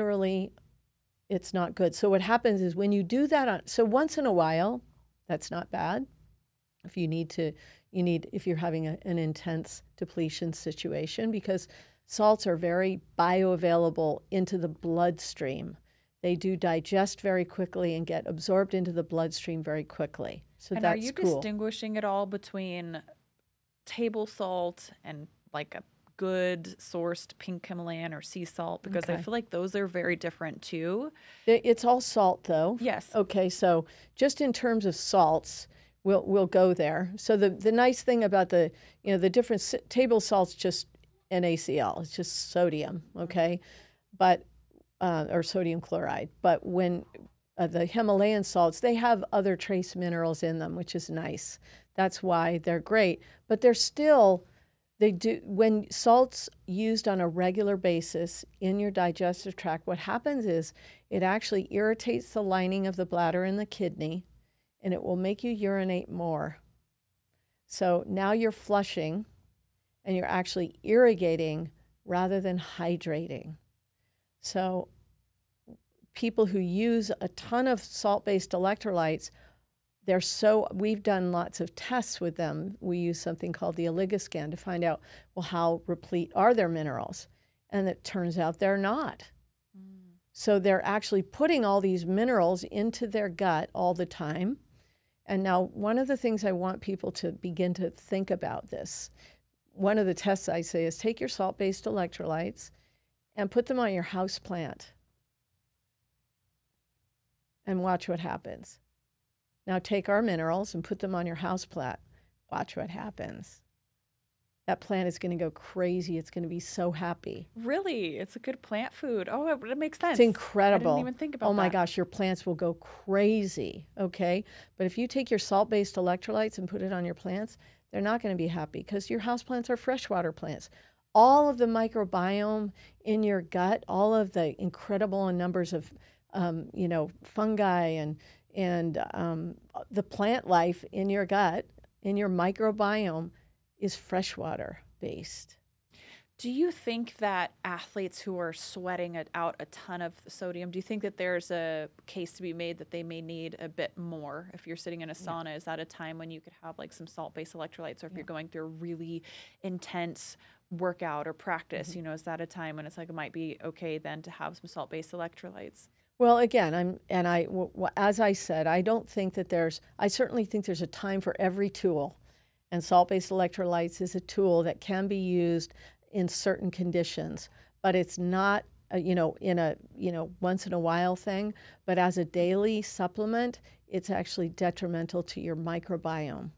good. So what happens is when you do that, so once in a while, that's not bad. If if you're having an intense depletion situation, because salts are very bioavailable into the bloodstream. They do digest very quickly and get absorbed into the bloodstream very quickly. So and that's are you cool. distinguishing at all between table salt and like a good sourced pink Himalayan or sea salt? Because I feel like those are very different too. It's all salt though. Yes. Okay, so just in terms of salts, we'll go there. So the nice thing about the different table salts, just NaCl, it's just sodium, okay? But or sodium chloride. But when the Himalayan salts, they have other trace minerals in them, which is nice. That's why they're great. But when salt's used on a regular basis in your digestive tract, what happens is it actually irritates the lining of the bladder and the kidney, and it will make you urinate more. So now you're flushing, and you're actually irrigating rather than hydrating. So people who use a ton of salt-based electrolytes, we've done lots of tests with them. We use something called the oligoscan to find out, well, how replete are their minerals? And it turns out they're not. So they're actually putting all these minerals into their gut all the time. And now one of the things I want people to begin to think about this, one of the tests I say is take your salt-based electrolytes and put them on your house plant and watch what happens. Now take our minerals and put them on your house plant. Watch what happens. That plant is going to go crazy. It's going to be so happy. Really? It's a good plant food. Oh, it makes sense. It's incredible. I didn't even think about that. Oh my gosh, your plants will go crazy, okay? But if you take your salt-based electrolytes and put it on your plants, they're not going to be happy because your houseplants are freshwater plants. All of the microbiome in your gut, all of the incredible numbers of fungi and the plant life in your gut, in your microbiome, is freshwater based. Do you think that athletes who are sweating out a ton of sodium, do you think that there's a case to be made that they may need a bit more? If you're sitting in a sauna, is that a time when you could have like some salt-based electrolytes? Or if you're going through a really intense workout or practice, is that a time when it's like it might be okay then to have some salt-based electrolytes? Well, again, as I said, I don't think that I certainly think there's a time for every tool. And salt-based electrolytes is a tool that can be used in certain conditions, but it's not, in a, once in a while thing, but as a daily supplement, it's actually detrimental to your microbiome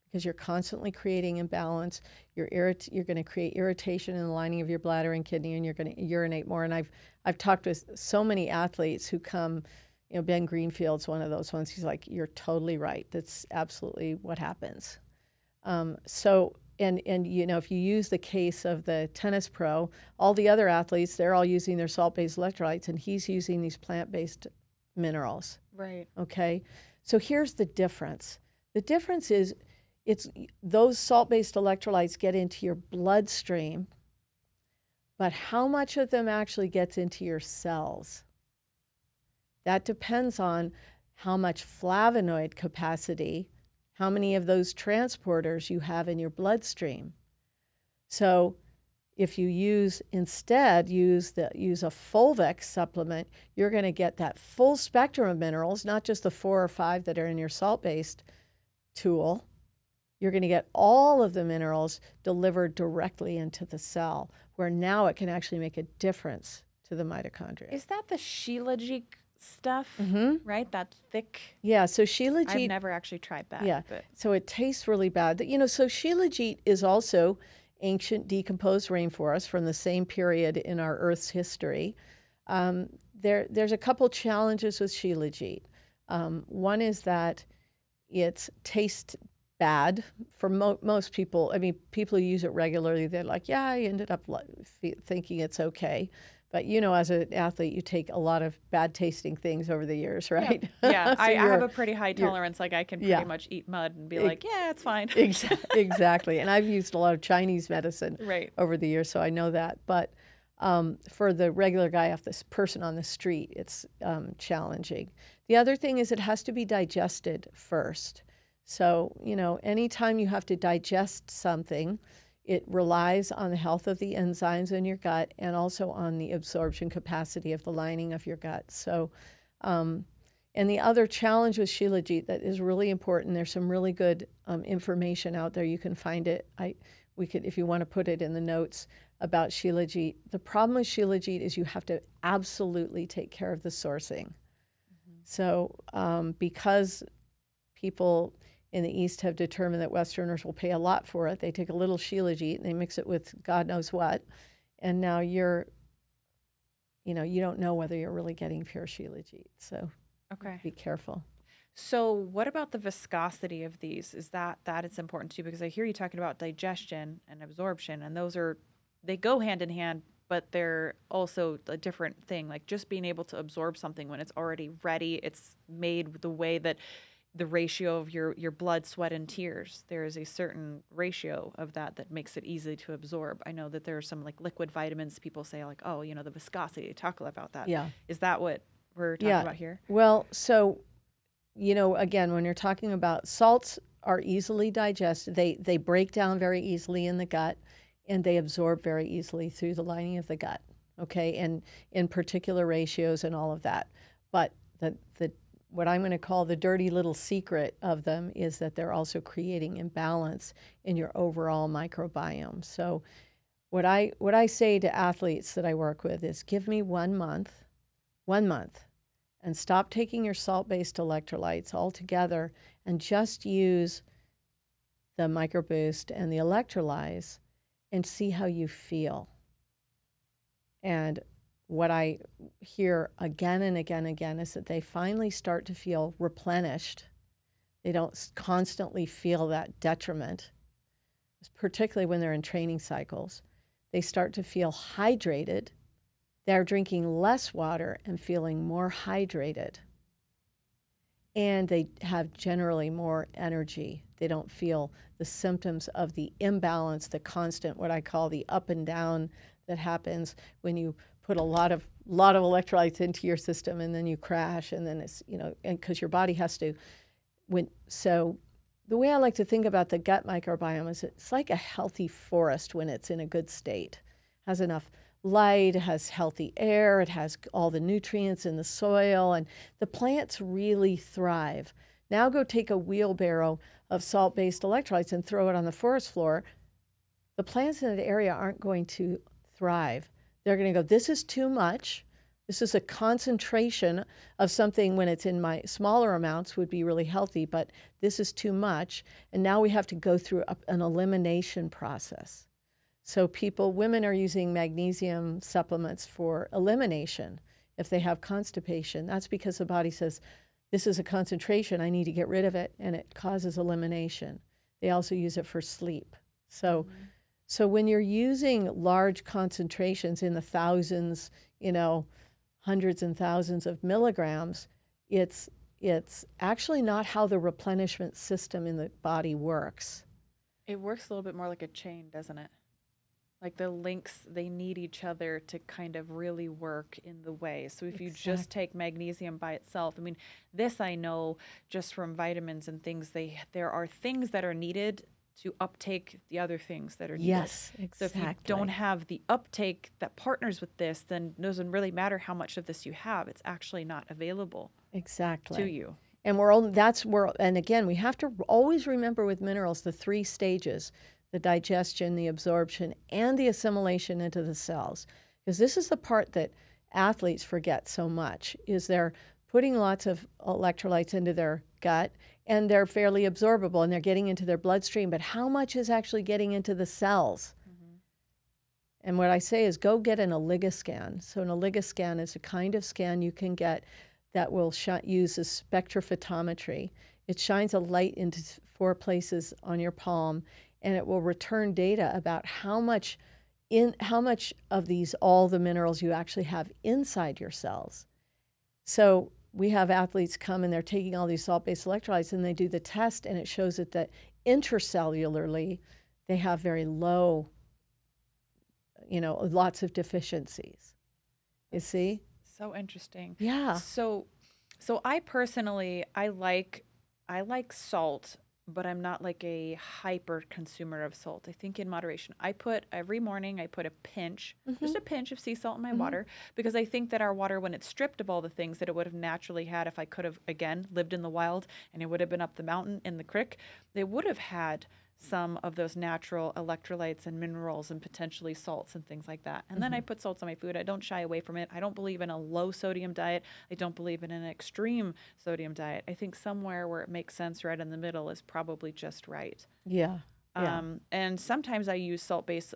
because you're constantly creating imbalance. You're going to create irritation in the lining of your bladder and kidney, and you're going to urinate more. And I've talked with so many athletes who come, Ben Greenfield's one of those ones. He's like, you're totally right. That's absolutely what happens. And if you use the case of the tennis pro, all the other athletes, they're all using their salt-based electrolytes, and he's using these plant-based minerals. Right. Okay. So here's the difference. The difference is those salt-based electrolytes get into your bloodstream, but how much of them actually gets into your cells? That depends on how much flavonoid capacity, how many of those transporters you have in your bloodstream. So if you instead use a fulvic supplement, you're going to get that full spectrum of minerals, not just the 4 or 5 that are in your salt-based tool. You're going to get all of the minerals delivered directly into the cell, where now it can actually make a difference to the mitochondria. Is that the Shilajit stuff, right? That thick. Yeah, so Shilajit. I've never actually tried that. Yeah, but. So it tastes really bad. So Shilajit is also ancient decomposed rainforest from the same period in our Earth's history. There's a couple challenges with Shilajit. One is that it tastes bad for most people. I mean, people who use it regularly, they're like, yeah, I ended up thinking it's okay. But, as an athlete, you take a lot of bad tasting things over the years, right? Yeah, so I have a pretty high tolerance. Like I can pretty much eat mud and be like, yeah, it's fine. Exactly. And I've used a lot of Chinese medicine over the years, so I know that. But for the regular guy, person on the street, it's challenging. The other thing is it has to be digested first. So, anytime you have to digest something, it relies on the health of the enzymes in your gut and also on the absorption capacity of the lining of your gut. So, and the other challenge with Shilajit that is really important, there's some really good information out there. You can find it. We could, if you want to put it in the notes about Shilajit. The problem with Shilajit is you have to absolutely take care of the sourcing. So, because people in the East have determined that Westerners will pay a lot for it, they take a little Shilajit and they mix it with God knows what, and now you don't know whether you're really getting pure Shilajit. So be careful. So what about the viscosity of these? Is that it's important too? Because I hear you talking about digestion and absorption, and they go hand in hand, but they're also a different thing. Like just being able to absorb something when it's already ready, it's made the way that the ratio of your blood, sweat, and tears, there is a certain ratio of that makes it easy to absorb. I know that there are some like liquid vitamins people say like, oh, the viscosity, talk about that. Yeah. Is that what we're talking about here? Well, so, again, when you're talking about salts are easily digested, they break down very easily in the gut and they absorb very easily through the lining of the gut, okay, and in particular ratios and all of that. But what I'm going to call the dirty little secret of them is that they're also creating imbalance in your overall microbiome. So what I say to athletes that I work with is give me 1 month, and stop taking your salt-based electrolytes altogether and just use the MicroBoost and the Electrolyze and see how you feel. And what I hear again and again and again is that they finally start to feel replenished. They don't constantly feel that detriment, particularly when they're in training cycles. They start to feel hydrated. They're drinking less water and feeling more hydrated. And they have generally more energy. They don't feel the symptoms of the imbalance, the constant, what I call the up and down that happens when you put a lot of electrolytes into your system and then you crash, and then it's, and because your body has to, so the way I like to think about the gut microbiome is it's like a healthy forest when it's in a good state. It has enough light, it has healthy air, it has all the nutrients in the soil, and the plants really thrive. Now go take a wheelbarrow of salt-based electrolytes and throw it on the forest floor, the plants in that area aren't going to thrive. They're going to go, this is too much. This is a concentration of something when it's in my smaller amounts would be really healthy, but this is too much. And now we have to go through an elimination process. So women are using magnesium supplements for elimination if they have constipation. That's because the body says, this is a concentration, I need to get rid of it, and it causes elimination. They also use it for sleep. So when you're using large concentrations in the thousands, hundreds and thousands of milligrams, it's actually not how the replenishment system in the body works. It works a little bit more like a chain, doesn't it? Like the links, they need each other to kind of really work in the way. So if you just take magnesium by itself, I mean, this I know just from vitamins and things, there are things that are needed to uptake the other things that are needed. Yes, exactly. So if you don't have the uptake that partners with this, then it doesn't really matter how much of this you have. It's actually not available to you. And and again, we have to always remember with minerals the 3 stages: the digestion, the absorption, and the assimilation into the cells. Because this is the part that athletes forget so much, is they're putting lots of electrolytes into their gut, and they're fairly absorbable, and they're getting into their bloodstream, but how much is actually getting into the cells? And what I say is go get an oligoscan. So an oligoscan is a kind of scan you can get that will use spectrophotometry. It shines a light into 4 places on your palm, and it will return data about how much of all the minerals you actually have inside your cells. So we have athletes come and they're taking all these salt-based electrolytes, and they do the test, and it shows that intracellularly they have very low, lots of deficiencies. You see? So interesting. Yeah. So I personally, I like salt, but I'm not like a hyper consumer of salt. I think in moderation. Every morning I put a pinch, just a pinch of sea salt in my water, because I think that our water, when it's stripped of all the things that it would have naturally had if I could have, again, lived in the wild and it would have been up the mountain in the creek, they would have had some of those natural electrolytes and minerals and potentially salts and things like that. And then I put salts on my food. I don't shy away from it. I don't believe in a low sodium diet. I don't believe in an extreme sodium diet. I think somewhere where it makes sense right in the middle is probably just right. Yeah. And sometimes I use salt-based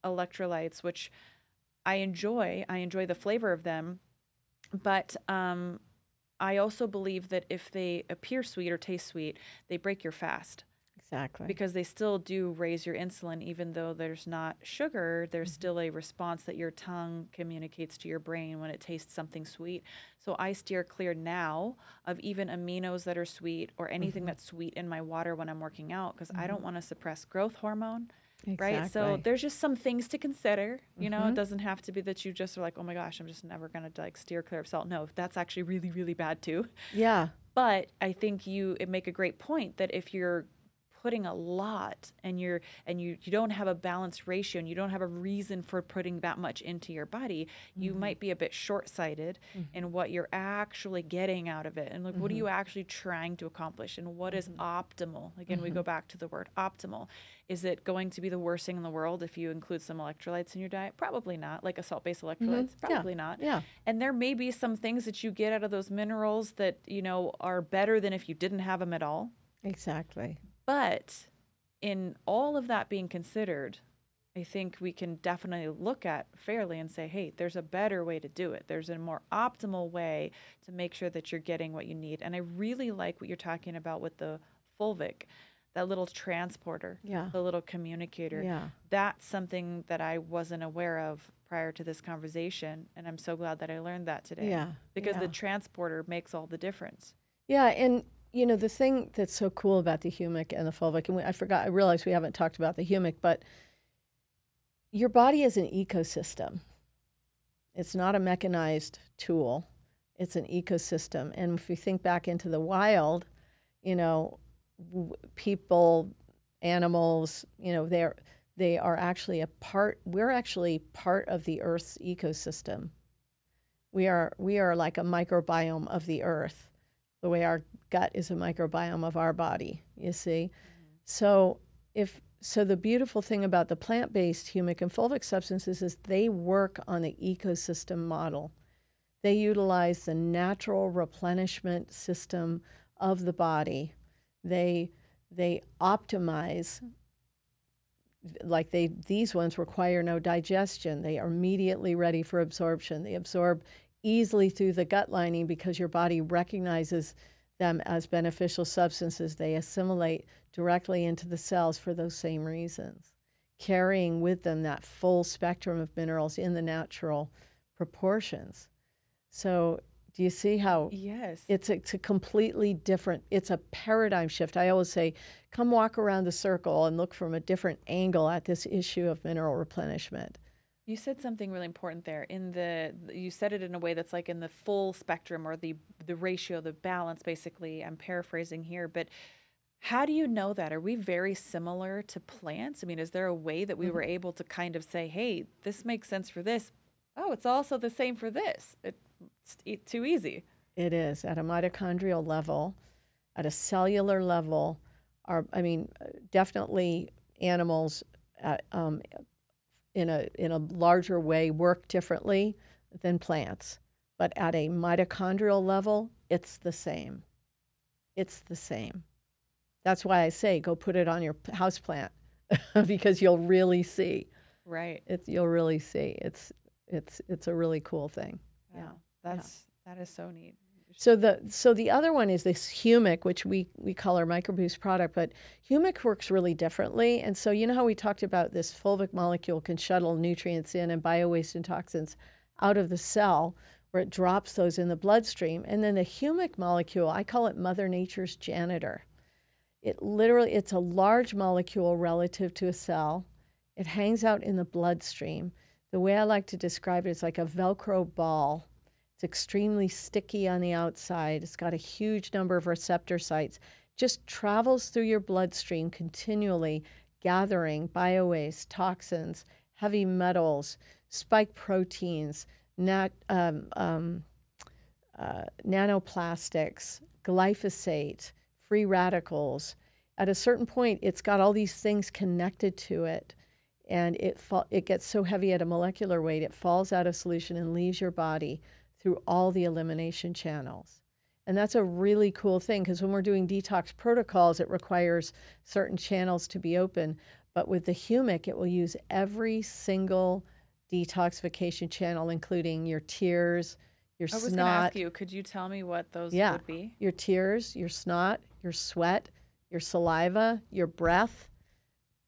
electrolytes, which I enjoy. I enjoy the flavor of them. But I also believe that if they appear sweet or taste sweet, they break your fast. Exactly. Because they still do raise your insulin, even though there's not sugar, there's still a response that your tongue communicates to your brain when it tastes something sweet. So I steer clear now of even aminos that are sweet or anything that's sweet in my water when I'm working out, because I don't want to suppress growth hormone. Exactly. Right? So there's just some things to consider. It doesn't have to be that you just are like, oh my gosh, I'm just never going to steer clear of salt. No, that's actually really, really bad too. Yeah. But I think you make a great point that if you're putting a lot and you don't have a balanced ratio and you don't have a reason for putting that much into your body, you might be a bit short-sighted in what you're actually getting out of it. And like, what are you actually trying to accomplish, and what is optimal? Again, we go back to the word optimal. Is it going to be the worst thing in the world if you include some electrolytes in your diet? Probably not. Like a salt-based electrolytes? Probably not. Yeah. And there may be some things that you get out of those minerals that, are better than if you didn't have them at all. Exactly. But in all of that being considered, I think we can definitely look at fairly and say, hey, there's a better way to do it. There's a more optimal way to make sure that you're getting what you need. And I really like what you're talking about with the fulvic, that little transporter, the little communicator. Yeah. That's something that I wasn't aware of prior to this conversation. And I'm so glad that I learned that today. Yeah. Because the transporter makes all the difference. Yeah. And the thing that's so cool about the humic and the fulvic, and I realized we haven't talked about the humic, but your body is an ecosystem. It's not a mechanized tool. It's an ecosystem. And if you think back into the wild, people, animals, they are actually we're actually part of the Earth's ecosystem. We are like a microbiome of the Earth. the way our gut is a microbiome of our body, you see. So the beautiful thing about the plant-based humic and fulvic substances is they work on the ecosystem model. They utilize the natural replenishment system of the body. They optimize, like these ones require no digestion. They are immediately ready for absorption. They absorb easily through the gut lining because your body recognizes them as beneficial substances. They assimilate directly into the cells for those same reasons, carrying with them that full spectrum of minerals in the natural proportions. So do you see how yes, it's a completely different, it's a paradigm shift. I always say, come walk around the circle and look from a different angle at this issue of mineral replenishment. You said something really important there. You said it in a way that's like in the full spectrum, or the ratio, the balance, basically. I'm paraphrasing here, but how do you know that? Are we very similar to plants? I mean, is there a way that we were able to kind of say, hey, this makes sense for this? Oh, it's also the same for this. It's too easy. It is at a mitochondrial level, at a cellular level. Definitely animals in a larger way work differently than plants, but at a mitochondrial level, it's the same. It's the same. That's why I say go put it on your houseplant because you'll really see. Right. You'll really see. It's a really cool thing. Wow. Yeah. That is so neat. So the other one is this humic, which we call our microboost product, but humic works really differently. And so you know how we talked about this fulvic molecule can shuttle nutrients in and biowaste and toxins out of the cell, where it drops those in the bloodstream. And then the humic molecule, I call it Mother Nature's janitor. It's a large molecule relative to a cell. It hangs out in the bloodstream. The way I like to describe it is like a Velcro ball. It's extremely sticky on the outside. It's got a huge number of receptor sites. Just travels through your bloodstream continually, gathering biowaste, toxins, heavy metals, spike proteins, nanoplastics, glyphosate, free radicals. At a certain point, it's got all these things connected to it, and it gets so heavy at a molecular weight, it falls out of solution and leaves your body through all the elimination channels. And that's a really cool thing, because when we're doing detox protocols, it requires certain channels to be open. But with the humic, it will use every single detoxification channel, including your tears, your snot. I was going to ask you, could you tell me what those would be? Your tears, your snot, your sweat, your saliva, your breath.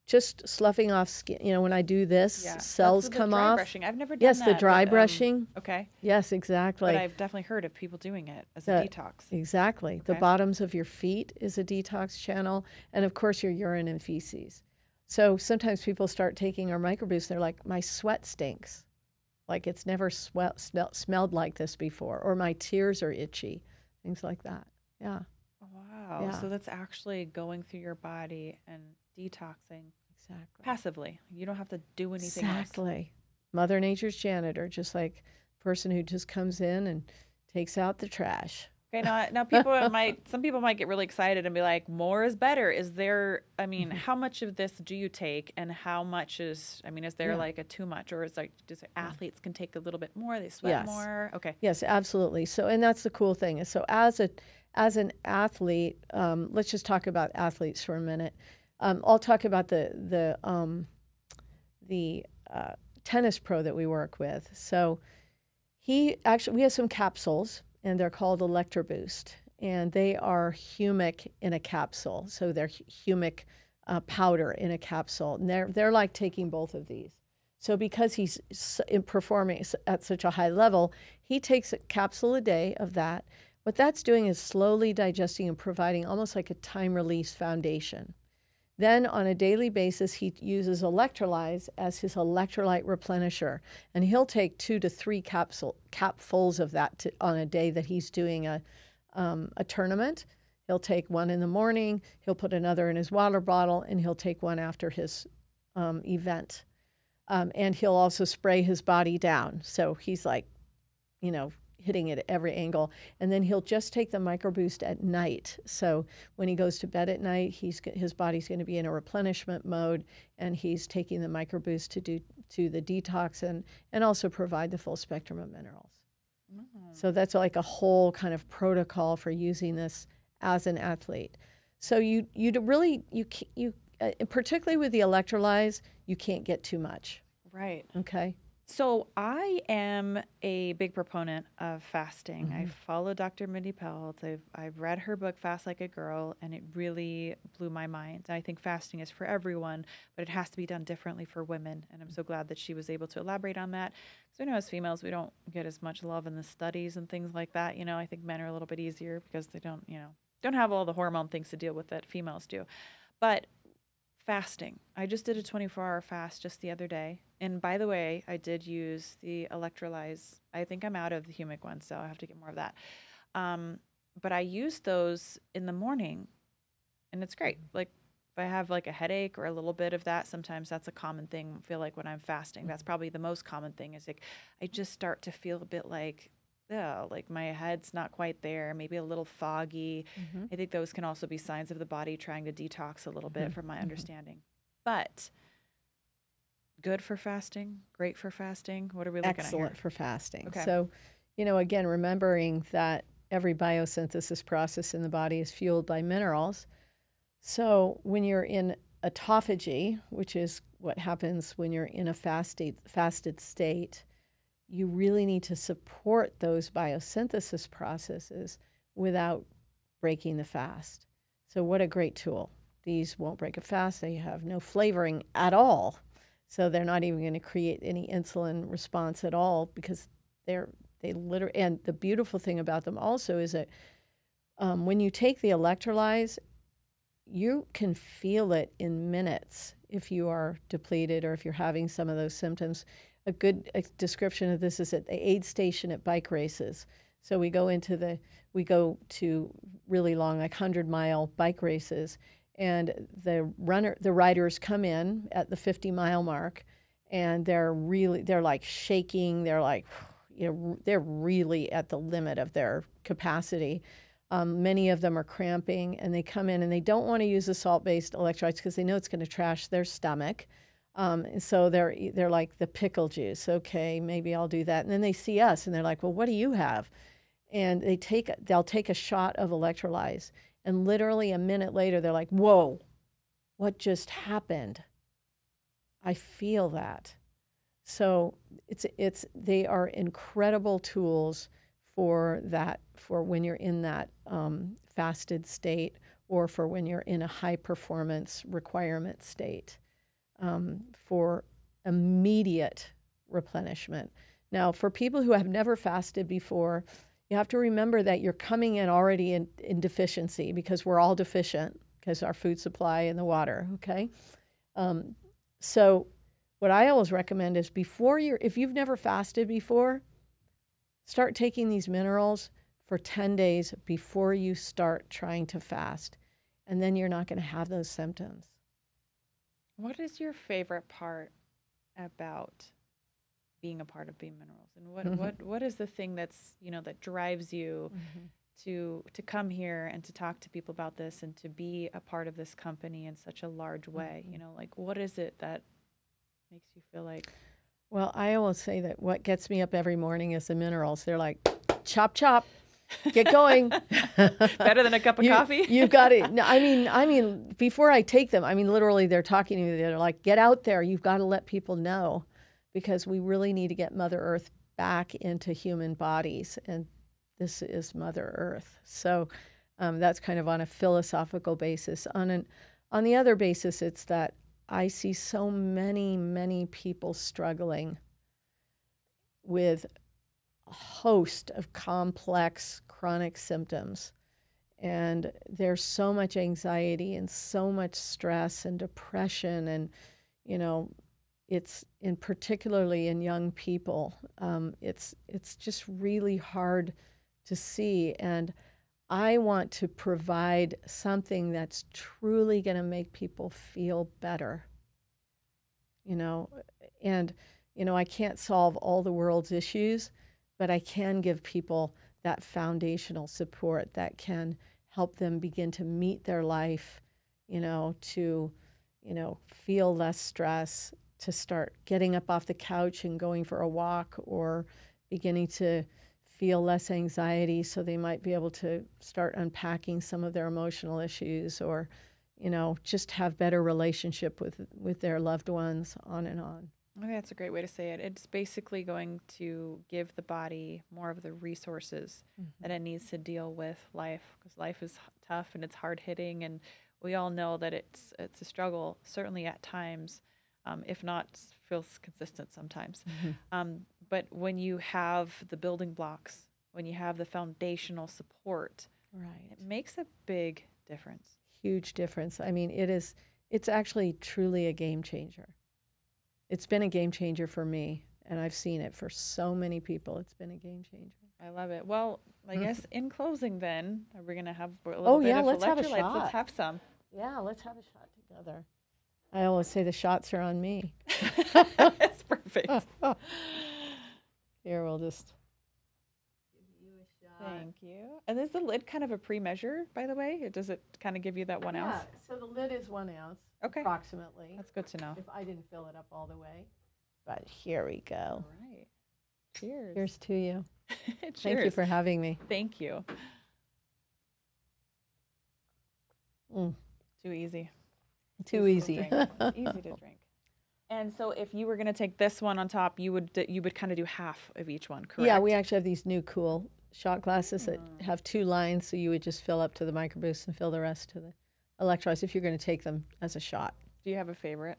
Just sloughing off skin. You know, when I do this, cells come dry off. Brushing. I've never done yes, that. Yes, the dry brushing. Okay. Yes, exactly. But I've definitely heard of people doing it as a detox. Exactly. Okay. The bottoms of your feet is a detox channel. And of course, your urine and feces. So sometimes people start taking our microboost. They're like, my sweat stinks. Like it's never smelled like this before. Or my tears are itchy. Things like that. Yeah. Wow. Yeah. So that's actually going through your body and detoxing. Exactly. Passively. You don't have to do anything Exactly. else. Mother Nature's janitor, just like the person who just comes in and takes out the trash. Okay, now some people might get really excited and be like, more is better. Is there, how much of this do you take, and how much is there like a too much, or is like just athletes can take a little bit more, they sweat more? Okay. Yes, absolutely. So, and that's the cool thing. So as an athlete, let's just talk about athletes for a minute. I'll talk about the tennis pro that we work with. So we have some capsules, and they're called ElectroBoost, and they are humic in a capsule. So they're humic powder in a capsule, and they're like taking both of these. So because he's performing at such a high level, he takes a capsule a day of that. What that's doing is slowly digesting and providing almost like a time-release foundation. Then on a daily basis, he uses electrolytes as his electrolyte replenisher. And he'll take 2 to 3 capfuls of that on a day that he's doing a tournament. He'll take one in the morning, he'll put another in his water bottle, and he'll take one after his event. And he'll also spray his body down. So he's like, hitting it at every angle. And then he'll just take the microboost at night. So when he goes to bed at night, his body's going to be in a replenishment mode, and he's taking the microboost to the detox and also provide the full spectrum of minerals. So that's like a whole kind of protocol for using this as an athlete. So you particularly with the electrolytes, you can't get too much. Right. Okay. So I am a big proponent of fasting. I follow Dr. Mindy Peltz. I've read her book, Fast Like a Girl, and it really blew my mind. I think fasting is for everyone, but it has to be done differently for women. And I'm so glad that she was able to elaborate on that. So I know as females, we don't get as much love in the studies and things like that. You know, I think men are a little bit easier because they don't have all the hormone things to deal with that females do. But fasting. I just did a 24-hour fast just the other day. And by the way, I did use the electrolytes. I think I'm out of the humic one, so I have to get more of that. But I use those in the morning, and it's great. Like if I have like a headache or a little bit of that, sometimes that's a common thing. I feel like when I'm fasting, that's probably the most common thing is like I just start to feel a bit like my head's not quite there, maybe a little foggy. I think those can also be signs of the body trying to detox a little bit from my understanding. But good for fasting, great for fasting. What are we looking at here? Excellent for fasting. Okay. So, again, remembering that every biosynthesis process in the body is fueled by minerals. So when you're in autophagy, which is what happens when you're in a fasted state, you really need to support those biosynthesis processes without breaking the fast. So what a great tool. These won't break a fast. They have no flavoring at all. So they're not even going to create any insulin response at all because they literally, and the beautiful thing about them also is that when you take the electrolytes, you can feel it in minutes if you are depleted or if you're having some of those symptoms. A good description of this is at the aid station at bike races. So we go to really long, like 100-mile bike races, and the riders come in at the 50-mile mark, and they're like shaking. They're like, they're really at the limit of their capacity. Many of them are cramping, and they come in and they don't want to use the salt-based electrolytes because they know it's going to trash their stomach. And so they're like the pickle juice. Okay, maybe I'll do that. And then they see us and they're like, well, what do you have? And they'll take a shot of electrolytes, and literally a minute later they're like, whoa, what just happened? I feel that. So they are incredible tools for when you're in that fasted state or for when you're in a high performance requirement state. For immediate replenishment. Now, for people who have never fasted before, you have to remember that you're coming in already in deficiency because we're all deficient because our food supply and the water, okay? So what I always recommend is if you've never fasted before, start taking these minerals for 10 days before you start trying to fast, and then you're not going to have those symptoms. What is your favorite part about being a part of Beam Minerals, and what is the thing that's that drives you to come here and to talk to people about this and to be a part of this company in such a large way? Like what is it that makes you feel like? Well, I always say that what gets me up every morning is the minerals. They're like, chop, chop. Get going. Better than a cup of coffee? You got it. No, I mean, before I take them, literally they're talking to me. They're like, get out there. You've got to let people know because we really need to get Mother Earth back into human bodies. And this is Mother Earth. So that's kind of on a philosophical basis. On the other basis, it's that I see so many, many people struggling with a host of complex chronic symptoms. And there's so much anxiety and so much stress and depression. And, it's particularly in young people, it's just really hard to see. And I want to provide something that's truly going to make people feel better, and, I can't solve all the world's issues, but I can give people that foundational support that can help them begin to meet their life, to, feel less stress, to start getting up off the couch and going for a walk, or beginning to feel less anxiety, so they might be able to start unpacking some of their emotional issues, or, just have better relationship with their loved ones, on and on. I think that's a great way to say it. It's basically going to give the body more of the resources that it needs to deal with life, because life is tough and it's hard hitting, and we all know that it's a struggle, certainly at times, if not feels consistent sometimes. But when you have the building blocks, when you have the foundational support, right, it makes a big difference. Huge difference. I mean, it's actually truly a game changer. It's been a game changer for me, and I've seen it for so many people. It's been a game changer. I love it. Well, I guess in closing then, we're going to have a little bit of let's have a electrolytes. shot. Let's have some. Yeah, let's have a shot together. I always say the shots are on me. That's perfect. Here, we'll just give you a shot. Thank you. And is the lid kind of a pre-measure, by the way? Does it kind of give you that 1 ounce? Yeah, so the lid is 1 ounce, okay, approximately. That's good to know. If I didn't fill it up all the way. But here we go. All right. Cheers. Cheers to you. Cheers. Thank you for having me. Thank you. Too easy. Too easy. Easy to drink. And so if you were going to take this one on top, you would kind of do half of each one, correct? Yeah, we actually have these new cool shot glasses that have 2 lines, so you would just fill up to the microboost and fill the rest to the electrolytes if you're going to take them as a shot. Do you have a favorite?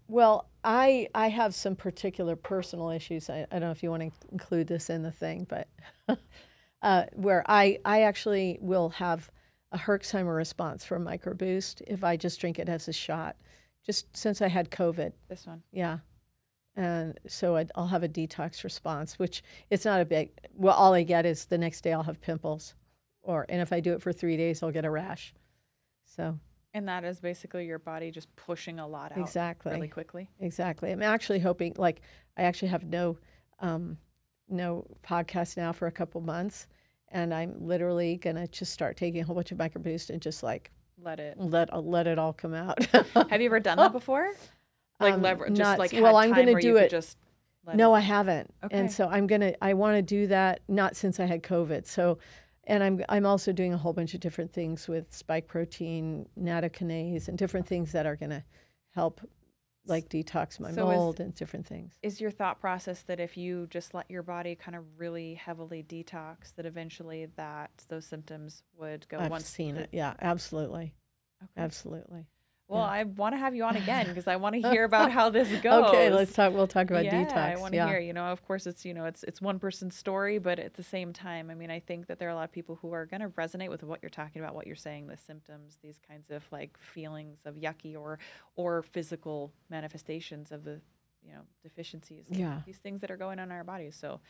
Well, I have some particular personal issues. I don't know if you want to include this in the thing, but where I actually will have a Herxheimer response from microboost if I just drink it as a shot, just since I had COVID. This one. Yeah. And so I'll have a detox response, which it's not a big, well, all I get is the next day I'll have pimples, and if I do it for 3 days, I'll get a rash. So. And that is basically your body just pushing a lot out really quickly. Exactly. I'm actually hoping, I actually have no podcast now for a couple months, and I'm literally gonna just start taking a whole bunch of microboost and just let it all come out. Have you ever done that before? I'm gonna do it. No, I haven't. Okay. And so I want to do that, not since I had COVID. So, and I'm also doing a whole bunch of different things with spike protein, nattokinase, and different things that are going to help, detox my mold and different things. Is your thought process that if you just let your body kind of really heavily detox, that eventually those symptoms would go? I've seen it. Yeah, absolutely. Okay. Absolutely. Well, I want to have you on again because I want to hear about how this goes. Okay, we'll talk about detox. I want to hear, of course it's one person's story, but at the same time, I think that there are a lot of people who are going to resonate with what you're talking about, what you're saying, the symptoms, these kinds of feelings of yucky or physical manifestations of the, deficiencies. Yeah. These things that are going on in our bodies. So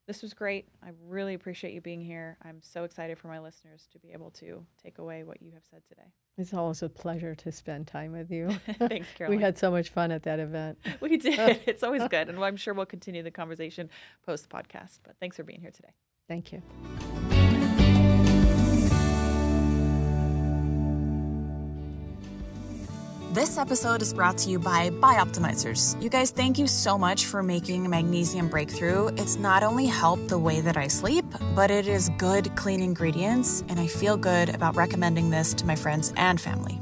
this was great. I really appreciate you being here. I'm so excited for my listeners to be able to take away what you have said today. It's always a pleasure to spend time with you. Thanks, Caroline. We had so much fun at that event. We did. It's always good. And I'm sure we'll continue the conversation post-podcast. But thanks for being here today. Thank you. This episode is brought to you by BIOPTIMIZERS. You guys, thank you so much for making Magnesium Breakthrough. It's not only helped the way that I sleep, but it is good, clean ingredients, and I feel good about recommending this to my friends and family.